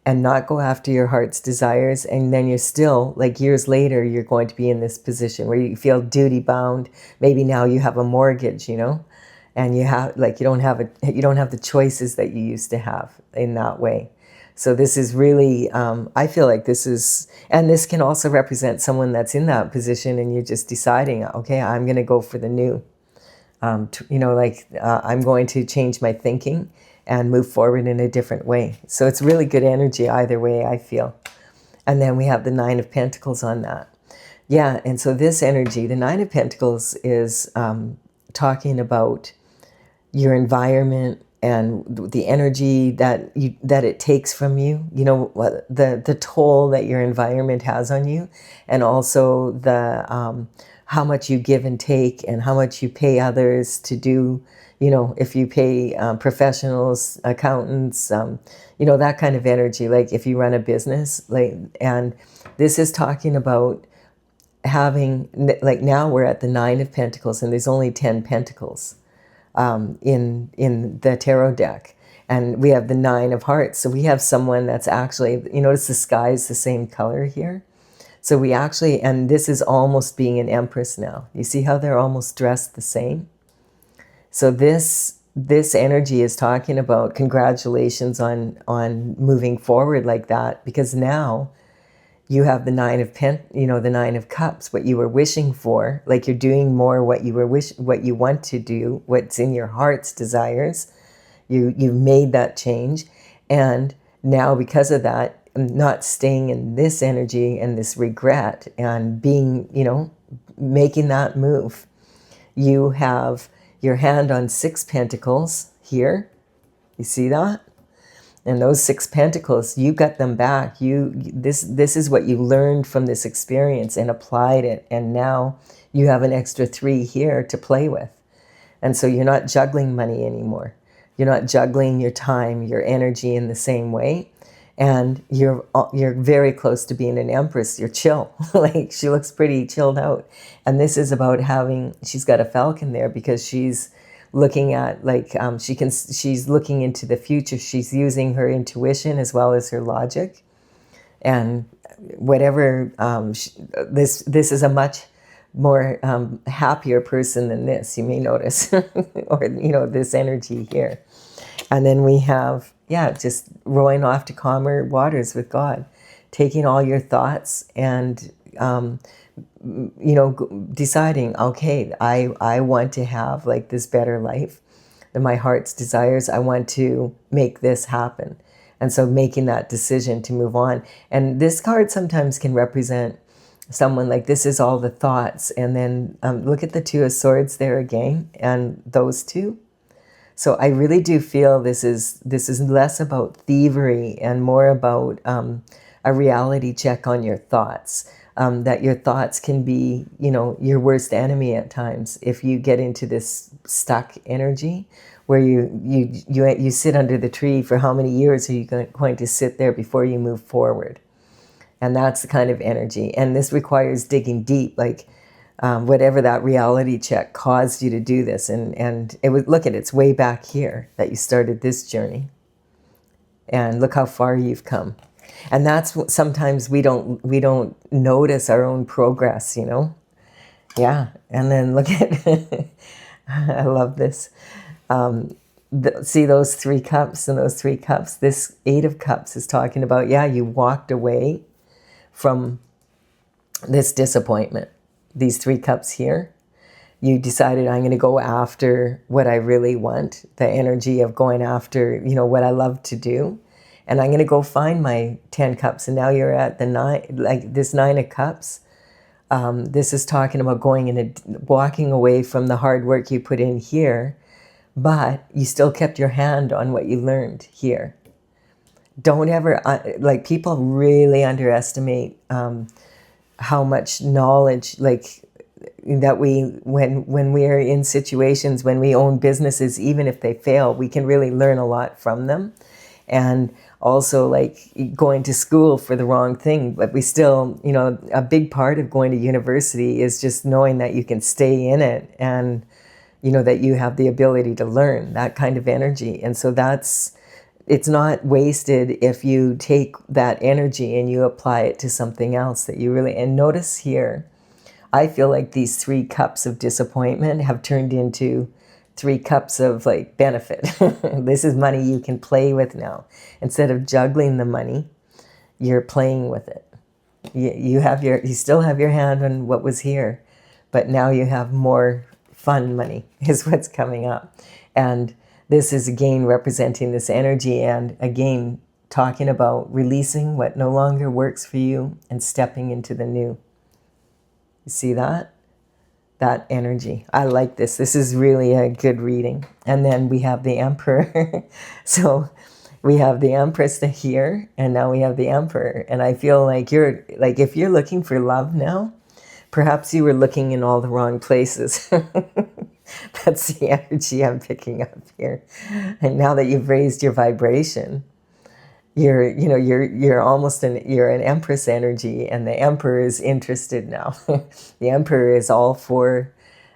and not go after your heart's desires. And then you're still, like years later, you're going to be in this position where you feel duty bound. Maybe now you have a mortgage, you know, and you have, like, you don't have the choices that you used to have in that way. So this is really, I feel like this is, and this can also represent someone that's in that position, and you're just deciding, okay, I'm going to go for the new, you know, like I'm going to change my thinking and move forward in a different way. So it's really good energy either way, I feel. And then we have the 9 of Pentacles on that. Yeah, and so this energy, the 9 of Pentacles is talking about your environment and the energy that it takes from you, you know, the toll that your environment has on you, and also the how much you give and take, and how much you pay others to do, you know, if you pay professionals, accountants, you know, that kind of energy, like if you run a business, like, and this is talking about having, like, now we're at the 9 of Pentacles, and there's only 10 pentacles in the tarot deck, and we have the 9 of Hearts. So we have someone that's actually, you notice the sky is the same color here. So we actually, and this is almost being an Empress now. You see how they're almost dressed the same? So this energy is talking about congratulations on moving forward like that, because now you have the 9 of the 9 of Cups, what you were wishing for, like you're doing more what you want to do, what's in your heart's desires. You've made that change, and now because of that, not staying in this energy and this regret and being, you know, making that move. You have your hand on 6 pentacles here. You see that? And those 6 pentacles, you got them back. This is what you learned from this experience and applied it. And now you have an extra 3 here to play with. And so you're not juggling money anymore. You're not juggling your time, your energy in the same way. And you're very close to being an empress. You're chill. Like, she looks pretty chilled out. And this is about she's got a falcon there because she's looking at, like, she's looking into the future. She's using her intuition as well as her logic. And whatever, this is a much more happier person than this, you may notice, or, this energy here. And then we have, just rowing off to calmer waters with God, taking all your thoughts and, deciding, okay, I want to have, like, this better life, and my heart's desires, I want to make this happen. And so making that decision to move on. And this card sometimes can represent someone, like, this is all the thoughts. And then look at the Two of Swords there again, and those two. So I really do feel this is less about thievery and more about a reality check on your thoughts. That your thoughts can be, your worst enemy at times if you get into this stuck energy where you sit under the tree for how many years are you going to sit there before you move forward? And that's the kind of energy. And this requires digging deep, like whatever that reality check caused you to do this. And it was, look at it's way back here that you started this journey. And look how far you've come. And that's what sometimes we don't notice our own progress, Yeah. And then look at, I love this. See those 3 cups and those 3 cups? This 8 of Cups is talking about, you walked away from this disappointment. These 3 cups here. You decided, I'm going to go after what I really want, the energy of going after, what I love to do. And I'm going to go find my 10 cups. And now you're at the 9, like this 9 of Cups. This is talking about walking away from the hard work you put in here, but you still kept your hand on what you learned here. Don't ever, people really underestimate how much knowledge, that when we are in situations, when we own businesses, even if they fail, we can really learn a lot from them. And also, going to school for the wrong thing, but we still, a big part of going to university is just knowing that you can stay in it and, that you have the ability to learn, that kind of energy. And so it's not wasted if you take that energy and you apply it to something else that you really, and notice here, I feel like these 3 cups of disappointment have turned into 3 cups of benefit. This is money you can play with now. Instead of juggling the money, you're playing with it. You still have your hand on what was here, but now you have more fun money is what's coming up. And this is again representing this energy and again talking about releasing what no longer works for you and stepping into the new. You see that? That energy. I like this. This is really a good reading. And then we have the Emperor. So we have the Empress here, and now we have the Emperor. And I feel like if you're looking for love now, perhaps you were looking in all the wrong places. That's the energy I'm picking up here. And now that you've raised your vibration, you're almost you're an Empress energy, and the Emperor is interested now. The Emperor is all 4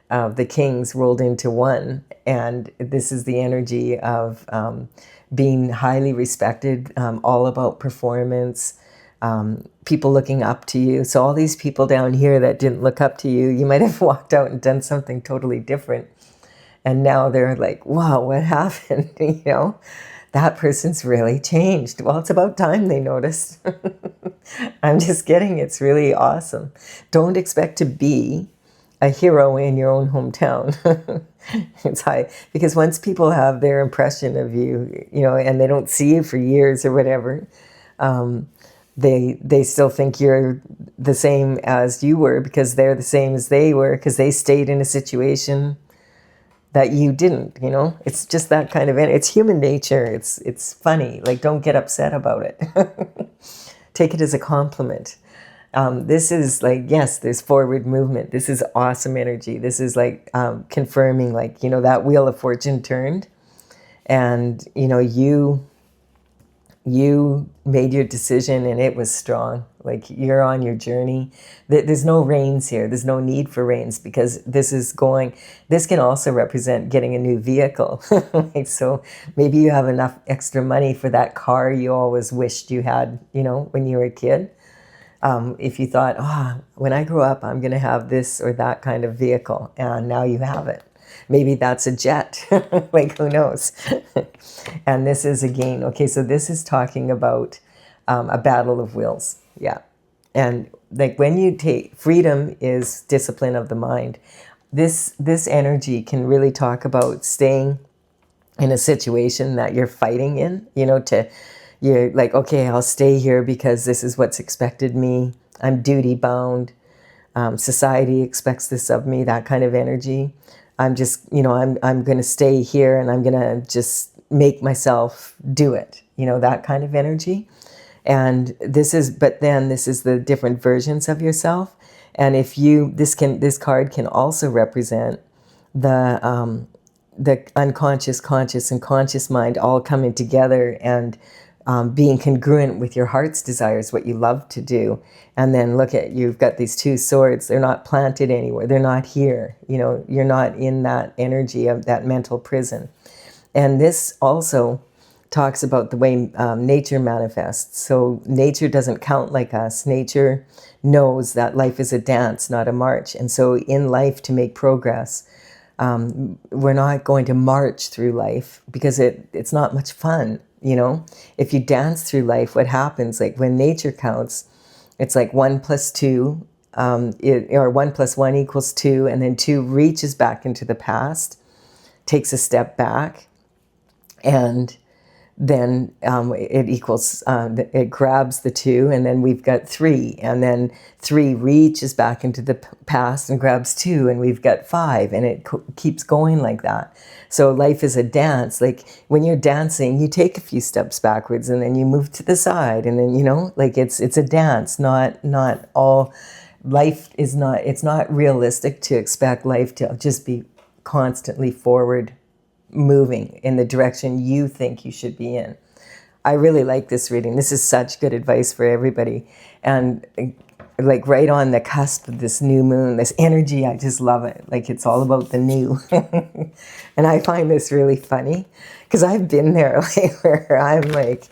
the kings rolled into one, and this is the energy of being highly respected, all about performance, people looking up to you. So all these people down here that didn't look up to you, you might have walked out and done something totally different, and now they're like, wow, what happened? That person's really changed. Well, it's about time they noticed. I'm just kidding. It's really awesome. Don't expect to be a hero in your own hometown. It's high. Because once people have their impression of you, and they don't see you for years or whatever, they still think you're the same as you were because they're the same as they were because they stayed in a situation that you didn't, It's just that kind of, it's human nature. It's funny. Don't get upset about it. Take it as a compliment. This is yes, there's forward movement. This is awesome energy. This is confirming that Wheel of Fortune turned, and, you You made your decision and it was strong. Like, you're on your journey. There's no reins here. There's no need for reins, because this can also represent getting a new vehicle. Like, so maybe you have enough extra money for that car you always wished you had, when you were a kid. If you thought, when I grow up, I'm going to have this or that kind of vehicle, and now you have it. Maybe that's a jet. Like, who knows? And this is again, okay, so this is talking about a battle of wills. Yeah. And like, when you take freedom is discipline of the mind. This energy can really talk about staying in a situation that you're fighting in, you're like, okay, I'll stay here because this is what's expected me. I'm duty bound. Society expects this of me, that kind of energy. I'm just, I'm going to stay here and I'm going to just make myself do it, that kind of energy. And this is the different versions of yourself. And this card can also represent the unconscious, conscious, and conscious mind all coming together and being congruent with your heart's desires, what you love to do. And then you've got these two swords. They're not planted anywhere. They're not here. You're not in that energy of that mental prison. And this also talks about the way nature manifests. So nature doesn't count like us. Nature knows that life is a dance, not a march. And so in life, to make progress, we're not going to march through life, because it's not much fun. If you dance through life, what happens, like when nature counts, it's like 1 + 2, or 1 + 1 = 2, and then 2 reaches back into the past, takes a step back, and then it grabs the 2, and then we've got 3, and then 3 reaches back into the past and grabs 2, and we've got 5, and it keeps going like that. So life is a dance. Like, when you're dancing, you take a few steps backwards, and then you move to the side, and then it's a dance. Not all life is not. It's not realistic to expect life to just be constantly forward moving in the direction you think you should be in. I really like this reading. This is such good advice for everybody. And like, right on the cusp of this new moon, this energy, I just love it. Like, it's all about the new. And I find this really funny, because I've been there, like, where I'm like,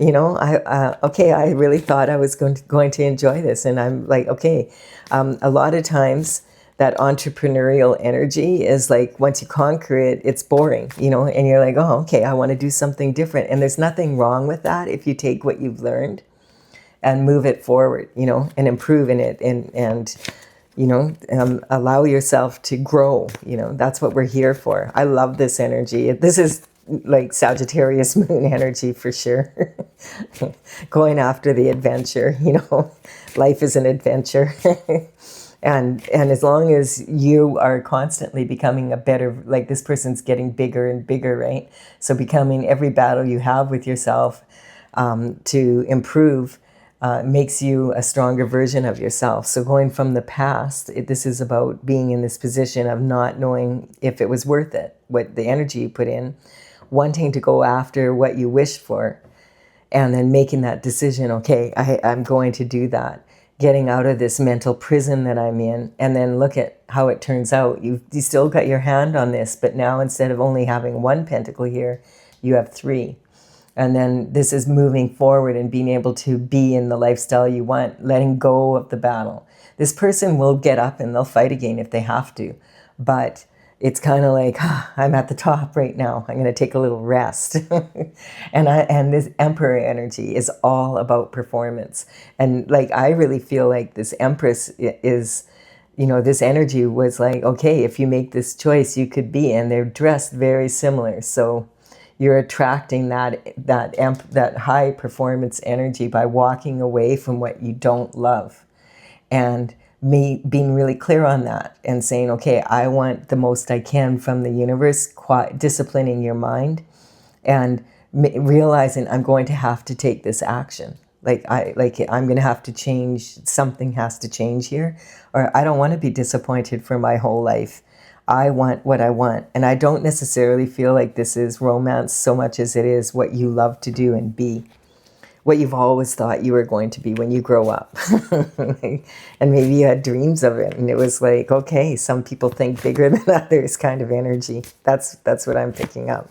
I really thought I was going to enjoy this. And I'm like, okay, a lot of times that entrepreneurial energy is like, once you conquer it, it's boring, and you're like, oh, okay, I want to do something different. And there's nothing wrong with that if you take what you've learned and move it forward, and improve in it, and allow yourself to grow. That's what we're here for. I love this energy. This is like Sagittarius moon energy for sure. Going after the adventure, life is an adventure. And as long as you are constantly becoming a better, like, this person's getting bigger and bigger, right? So becoming every battle you have with yourself to improve makes you a stronger version of yourself. So going from the past, this is about being in this position of not knowing if it was worth it, what the energy you put in, wanting to go after what you wished for, and then making that decision, okay, I'm going to do that. Getting out of this mental prison that I'm in, and then look at how it turns out. You still got your hand on this, but now instead of only having 1 pentacle here, you have 3. And then this is moving forward and being able to be in the lifestyle you want, letting go of the battle. This person will get up and they'll fight again if they have to, but it's kind of like, I'm at the top right now. I'm going to take a little rest. and this Emperor energy is all about performance. And like, I really feel like this Empress is, this energy was like, okay, if you make this choice, you could be, and they're dressed very similar. So you're attracting that high performance energy by walking away from what you don't love. And me being really clear on that and saying, okay, I want the most I can from the universe, disciplining your mind, and realizing I'm going to have to take this action. I'm going to have to change. Something has to change here, or I don't want to be disappointed for my whole life. I want what I want. And I don't necessarily feel like this is romance so much as it is what you love to do and be. what you've always thought you were going to be when you grow up. And maybe you had dreams of it, and it was like, okay, some people think bigger than others kind of energy. That's what I'm picking up.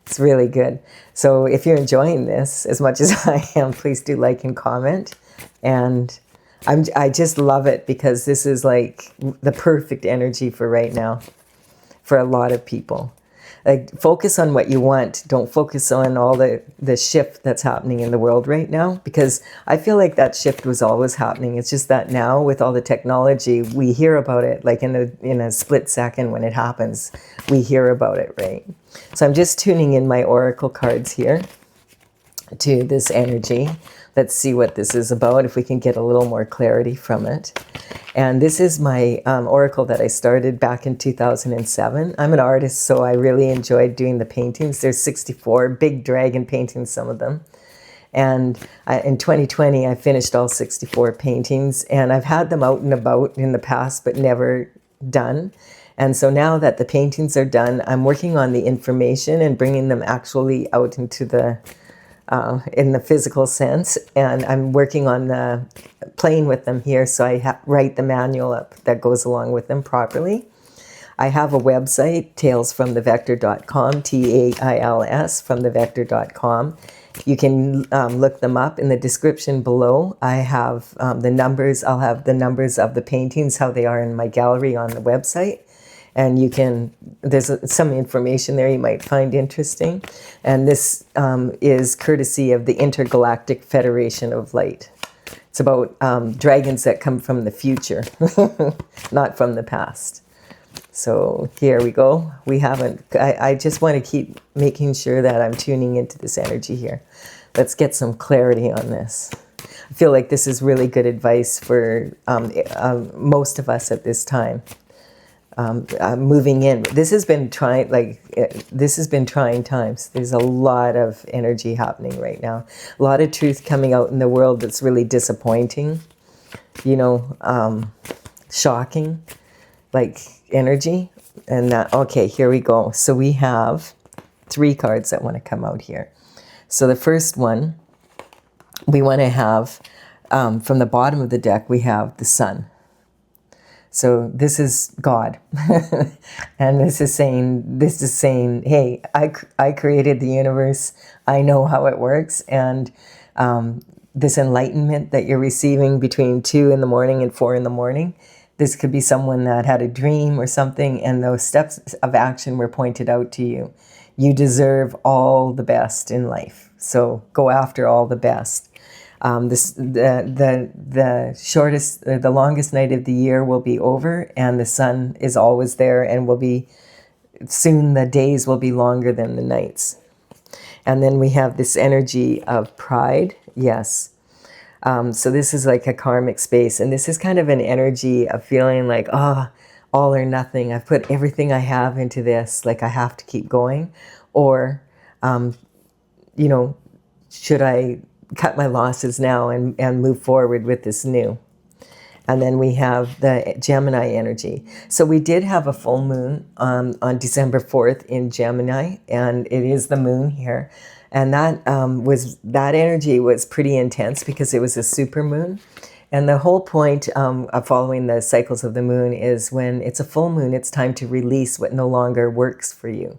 It's really good. So if you're enjoying this as much as I am, please do like and comment. And I just love it because this is like the perfect energy for right now for a lot of people. Like, focus on what you want. Don't focus on all the shift that's happening in the world right now, because I feel like that shift was always happening. It's just that now with all the technology, we hear about it like in a split second when it happens. We hear about it, right? So I'm just tuning in my oracle cards here to this energy. Let's see what this is about, if we can get a little more clarity from it. And this is my oracle that I started back in 2007. I'm an artist, so I really enjoyed doing the paintings. There's 64 big dragon paintings, some of them. And in 2020, I finished all 64 paintings, and I've had them out and about in the past, but never done. And so now that the paintings are done, I'm working on the information and bringing them actually out into the in the physical sense, and I'm working on playing with them here, so I write the manual up that goes along with them properly. I have a website, talesfromthevector.com, TAILS from thevector.com. You can look them up in the description below. I have the numbers. I'll have the numbers of the paintings, how they are in my gallery on the website. And you can, there's some information there you might find interesting. And this is courtesy of the Intergalactic Federation of Light. It's about dragons that come from the future, not from the past. So here we go. We haven't, I just want to keep making sure that I'm tuning into this energy here. Let's get some clarity on this. I feel like this is really good advice for most of us at this time. Moving in. This has been trying, this has been trying times. There's a lot of energy happening right now. A lot of truth coming out in the world that's really disappointing, you know, shocking, like energy. And that, okay, here we go. So we have 3 cards that want to come out here. So the first one, we want to have, from the bottom of the deck, we have the sun. So this is God, and this is saying, hey, I created the universe. I know how it works, and this enlightenment that you're receiving between 2 in the morning and 4 in the morning, this could be someone that had a dream or something, and those steps of action were pointed out to you. You deserve all the best in life, so go after all the best. The shortest, the longest night of the year will be over, and the sun is always there, and will be soon. The days will be longer than the nights. And then we have this energy of pride. Yes. So this is like a karmic space, and this is kind of an energy of feeling like, all or nothing. I've put everything I have into this. Like, I have to keep going, or, you know, should I cut my losses now and move forward with this new? And then we have the Gemini energy. So we did have a full moon on December 4th in Gemini, and it is the moon here. And that that energy was pretty intense because it was a super moon. And the whole point of following the cycles of the moon is when it's a full moon, it's time to release what no longer works for you.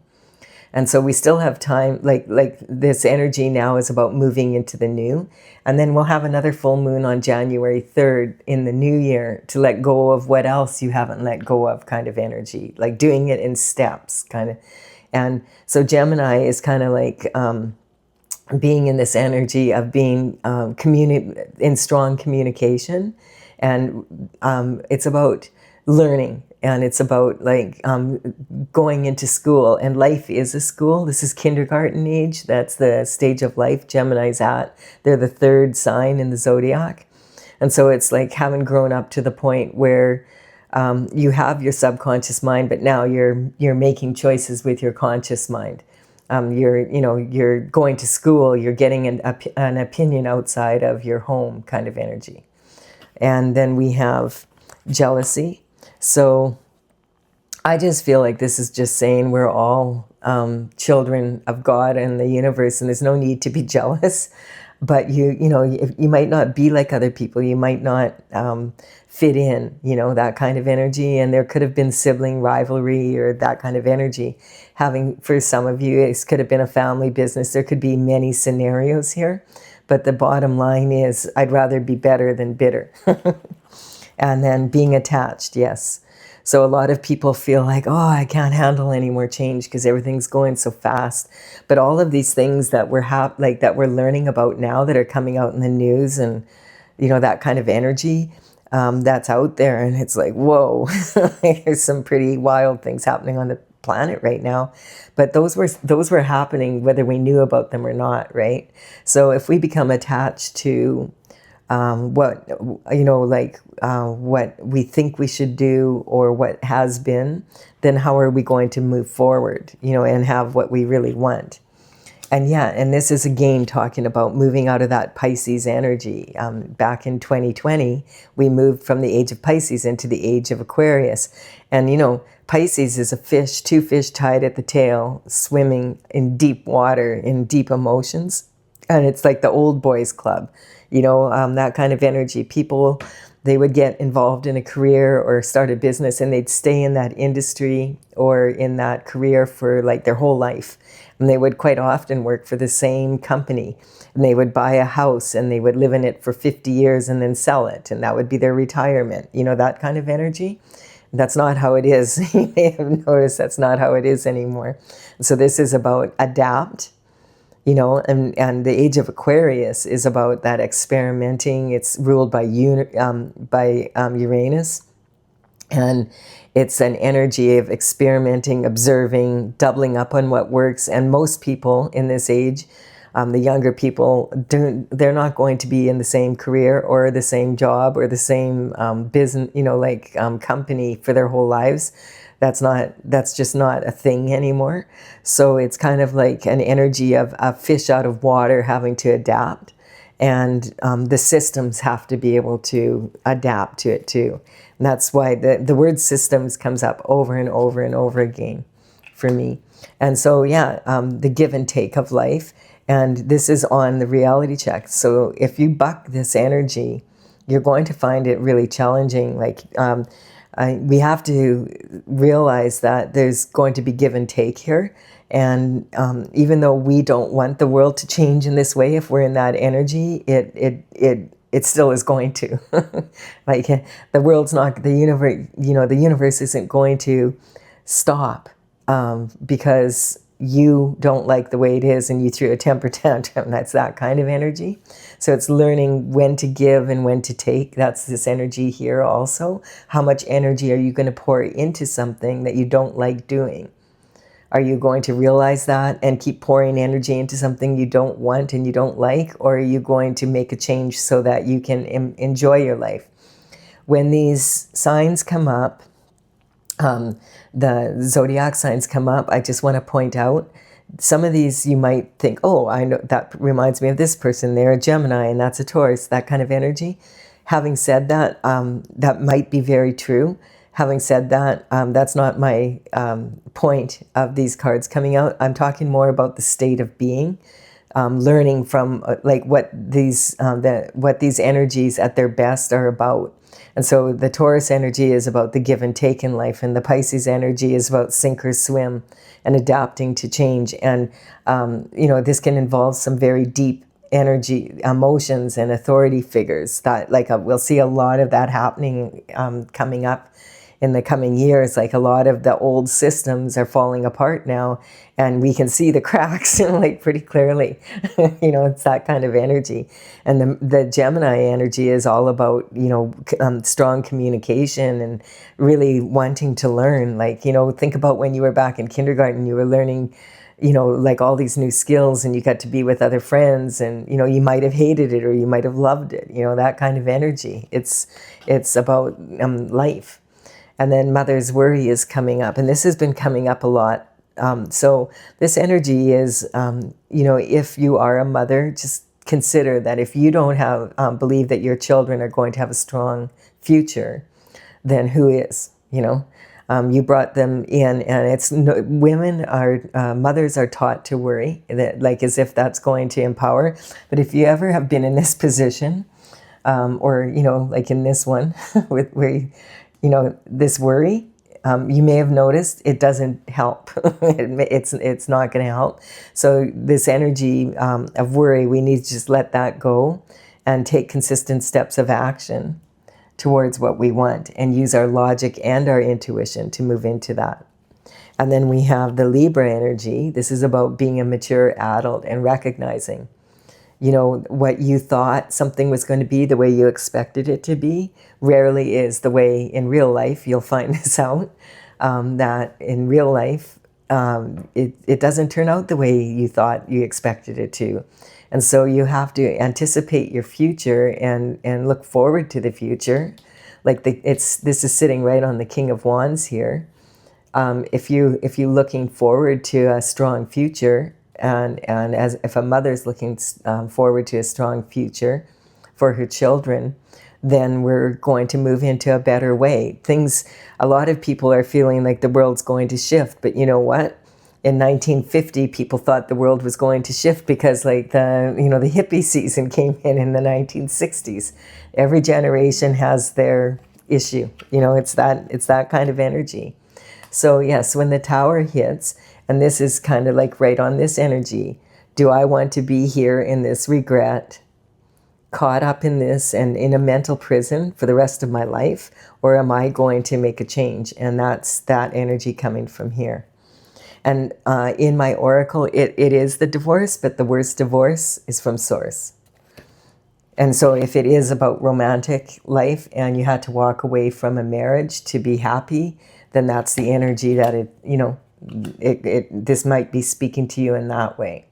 And so we still have time, like this energy now is about moving into the new. And then we'll have another full moon on January 3rd in the new year to let go of what else you haven't let go of, kind of energy, like doing it in steps, kind of. And so Gemini is kind of like being in this energy of being in strong communication. And it's about learning. And it's about like going into school, and life is a school. This is kindergarten age. That's the stage of life Gemini's at. They're the 3rd sign in the zodiac. And so it's like having grown up to the point where you have your subconscious mind, but now you're making choices with your conscious mind. You're going to school, you're getting an opinion outside of your home, kind of energy. And then we have jealousy. So I just feel like this is just saying we're all children of God and the universe, and there's no need to be jealous. But you might not be like other people. You might not fit in, that kind of energy. And there could have been sibling rivalry or that kind of energy. For some of you, it could have been a family business. There could be many scenarios here. But the bottom line is, I'd rather be better than bitter. And then being attached, yes. So a lot of people feel like, oh, I can't handle any more change because everything's going so fast. But all of these things that that we're learning about now that are coming out in the news, and that kind of energy that's out there, and it's like, whoa, there's some pretty wild things happening on the planet right now. But those were happening whether we knew about them or not, right? So if we become attached to what we think we should do or what has been, then how are we going to move forward, and have what we really want? And this is again talking about moving out of that Pisces energy. Back in 2020, we moved from the age of Pisces into the age of Aquarius. And, Pisces is a fish, two fish tied at the tail, swimming in deep water, in deep emotions. And it's like the old boys club, that kind of energy. People, they would get involved in a career or start a business, and they'd stay in that industry or in that career for like their whole life. And they would quite often work for the same company. And they would buy a house and they would live in it for 50 years and then sell it. And that would be their retirement, that kind of energy. That's not how it is. You may have noticed that's not how it is anymore. So this is about adapt. And the age of Aquarius is about that experimenting. It's ruled by Uranus, and it's an energy of experimenting, observing, doubling up on what works. And most people in this age, the younger people, they're not going to be in the same career or the same job or the same business, company for their whole lives. That's just not a thing anymore. So it's kind of like an energy of a fish out of water having to adapt. And the systems have to be able to adapt to it too. And that's why the word systems comes up over and over and over again for me. And so, the give and take of life. And this is on the reality check. So if you buck this energy, you're going to find it really challenging. We have to realize that there's going to be give and take here. And even though we don't want the world to change in this way, if we're in that energy, it still is going to. The world's not, the universe isn't going to stop because you don't like the way it is and you threw a temper tantrum. That's that kind of energy. So it's learning when to give and when to take. That's this energy here also. How much energy are you going to pour into something that you don't like doing? Are you going to realize that and keep pouring energy into something you don't want and you don't like? Or are you going to make a change so that you can enjoy your life? When these signs come up, the zodiac signs come up, I just want to point out, some of these you might think, oh, I know, that reminds me of this person. They're a Gemini and that's a Taurus, that kind of energy. Having said that, that might be very true. Having said that, that's not my point of these cards coming out. I'm talking more about the state of being, learning from what these energies at their best are about. And so the Taurus energy is about the give and take in life, and the Pisces energy is about sink or swim and adapting to change. And this can involve some very deep energy, emotions, and authority figures. That we'll see a lot of that happening coming up in the coming years. Like a lot of the old systems are falling apart now, and we can see the cracks pretty clearly. It's that kind of energy. And the Gemini energy is all about, strong communication and really wanting to learn. Think about when you were back in kindergarten, you were learning, all these new skills, and you got to be with other friends, and, you might have hated it or you might have loved it, that kind of energy. It's about life. And then mother's worry is coming up, and this has been coming up a lot. So this energy is, if you are a mother, just consider that if you don't believe that your children are going to have a strong future, then who is, You brought them in, and it's women are mothers are taught to worry, that like as if that's going to empower. But if you ever have been in this position, or like in this one, with where this worry, you may have noticed it doesn't help. It's not going to help. So this energy of worry, we need to just let that go and take consistent steps of action towards what we want, and use our logic and our intuition to move into that. And then we have the Libra energy. This is about being a mature adult and recognizing, what you thought something was going to be, the way you expected it to be, rarely is the way in real life. You'll find this out, that in real life, it doesn't turn out the way you thought you expected it to. And so you have to anticipate your future and look forward to the future. Like this is sitting right on the King of Wands here. If you're looking forward to a strong future, and as if a mother's looking forward to a strong future for her children, then we're going to move into a better way. A lot of people are feeling like the world's going to shift, but you know what? In 1950, people thought the world was going to shift because like the hippie season came in the 1960s. Every generation has their issue. It's that kind of energy. So yes, when the Tower hits, and this is kind of like right on this energy, do I want to be here in this regret, caught up in this and in a mental prison for the rest of my life, or am I going to make a change? And that's that energy coming from here. And in my oracle, it is the divorce, but the worst divorce is from source. And so if it is about romantic life and you had to walk away from a marriage to be happy, then that's the energy that this might be speaking to you in that way.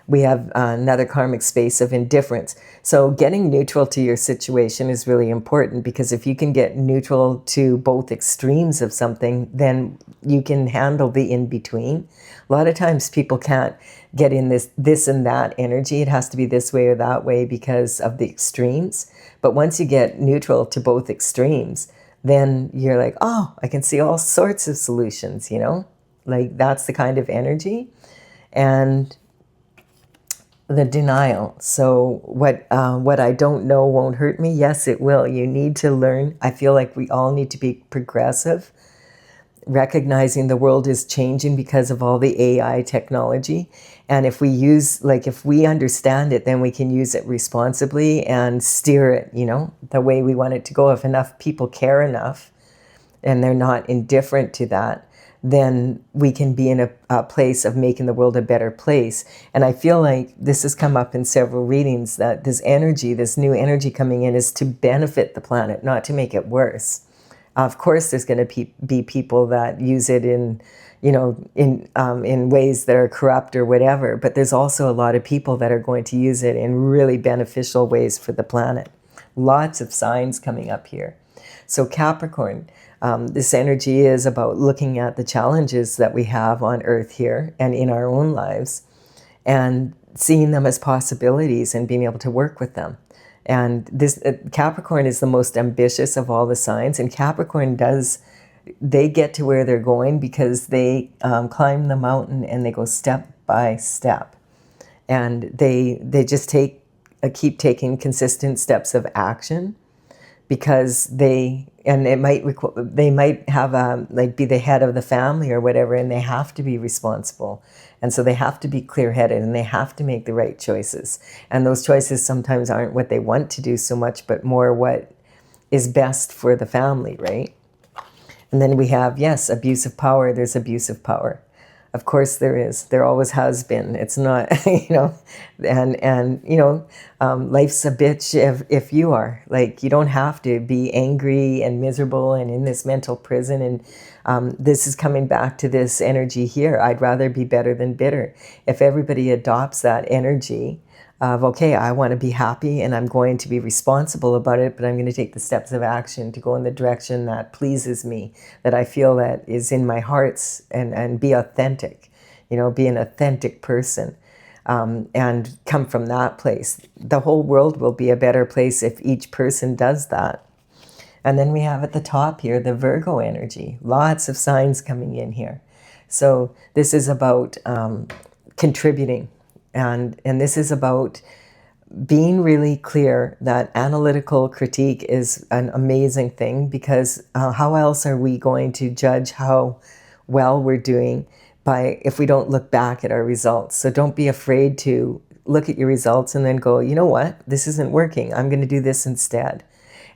We have another karmic space of indifference. So getting neutral to your situation is really important, because if you can get neutral to both extremes of something, then you can handle the in-between. A lot of times people can't get in this and that energy. It has to be this way or that way because of the extremes. But once you get neutral to both extremes, then you're like, oh, I can see all sorts of solutions, Like that's the kind of energy. And the denial. So what I don't know won't hurt me. Yes, it will. You need to learn. I feel like we all need to be progressive, recognizing the world is changing because of all the AI technology. And if we understand it, then we can use it responsibly and steer it, the way we want it to go. If enough people care enough and they're not indifferent to that, then we can be in a place of making the world a better place. And I feel like this has come up in several readings, that this new energy coming in is to benefit the planet, not to make it worse. Of course, there's going to be people that use it in ways that are corrupt or whatever, but there's also a lot of people that are going to use it in really beneficial ways for the planet. Lots of signs coming up here. So Capricorn, this energy is about looking at the challenges that we have on Earth here and in our own lives, and seeing them as possibilities and being able to work with them. And this Capricorn is the most ambitious of all the signs, and Capricorn they get to where they're going because they climb the mountain and they go step by step, and they just keep taking consistent steps of action, because they might have be the head of the family or whatever, and they have to be responsible. And so they have to be clear-headed, and they have to make the right choices. And those choices sometimes aren't what they want to do so much, but more what is best for the family, right? And then we have, yes, abuse of power. There's abuse of power. Of course there is. There always has been. It's not, life's a bitch if you are. Like, you don't have to be angry and miserable and in this mental prison. And this is coming back to this energy here. I'd rather be better than bitter. If everybody adopts that energy of, okay, I want to be happy and I'm going to be responsible about it, but I'm going to take the steps of action to go in the direction that pleases me, that I feel that is in my hearts, and be authentic, be an authentic person, and come from that place. The whole world will be a better place if each person does that. And then we have at the top here the Virgo energy. Lots of signs coming in here. So this is about contributing. And this is about being really clear that analytical critique is an amazing thing, because how else are we going to judge how well we're doing if we don't look back at our results? So don't be afraid to look at your results and then go, you know what, this isn't working. I'm going to do this instead.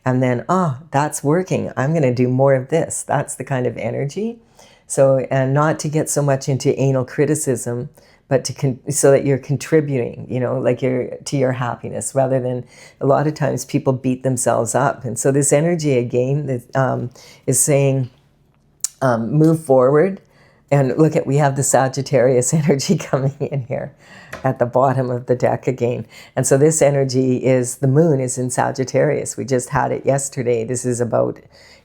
And then, that's working. I'm going to do more of this. That's the kind of energy. So, and not to get so much into anal criticism, but so that you're contributing, like to your happiness, rather than a lot of times people beat themselves up. And so this energy again is saying, move forward. And look we have the Sagittarius energy coming in here at the bottom of the deck again. And so this energy is, the moon is in Sagittarius. We just had it yesterday. This is about,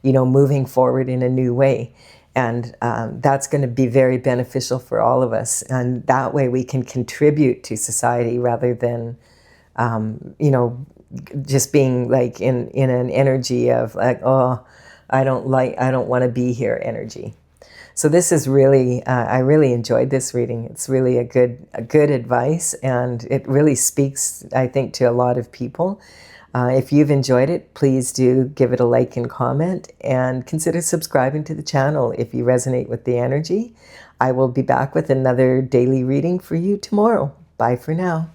moving forward in a new way. And that's going to be very beneficial for all of us. And that way we can contribute to society rather than, just being like in an energy of like, oh, I don't want to be here energy. So this is really, I really enjoyed this reading. It's really a good advice, and it really speaks, I think, to a lot of people. If you've enjoyed it, please do give it a like and comment, and consider subscribing to the channel if you resonate with the energy. I will be back with another daily reading for you tomorrow. Bye for now.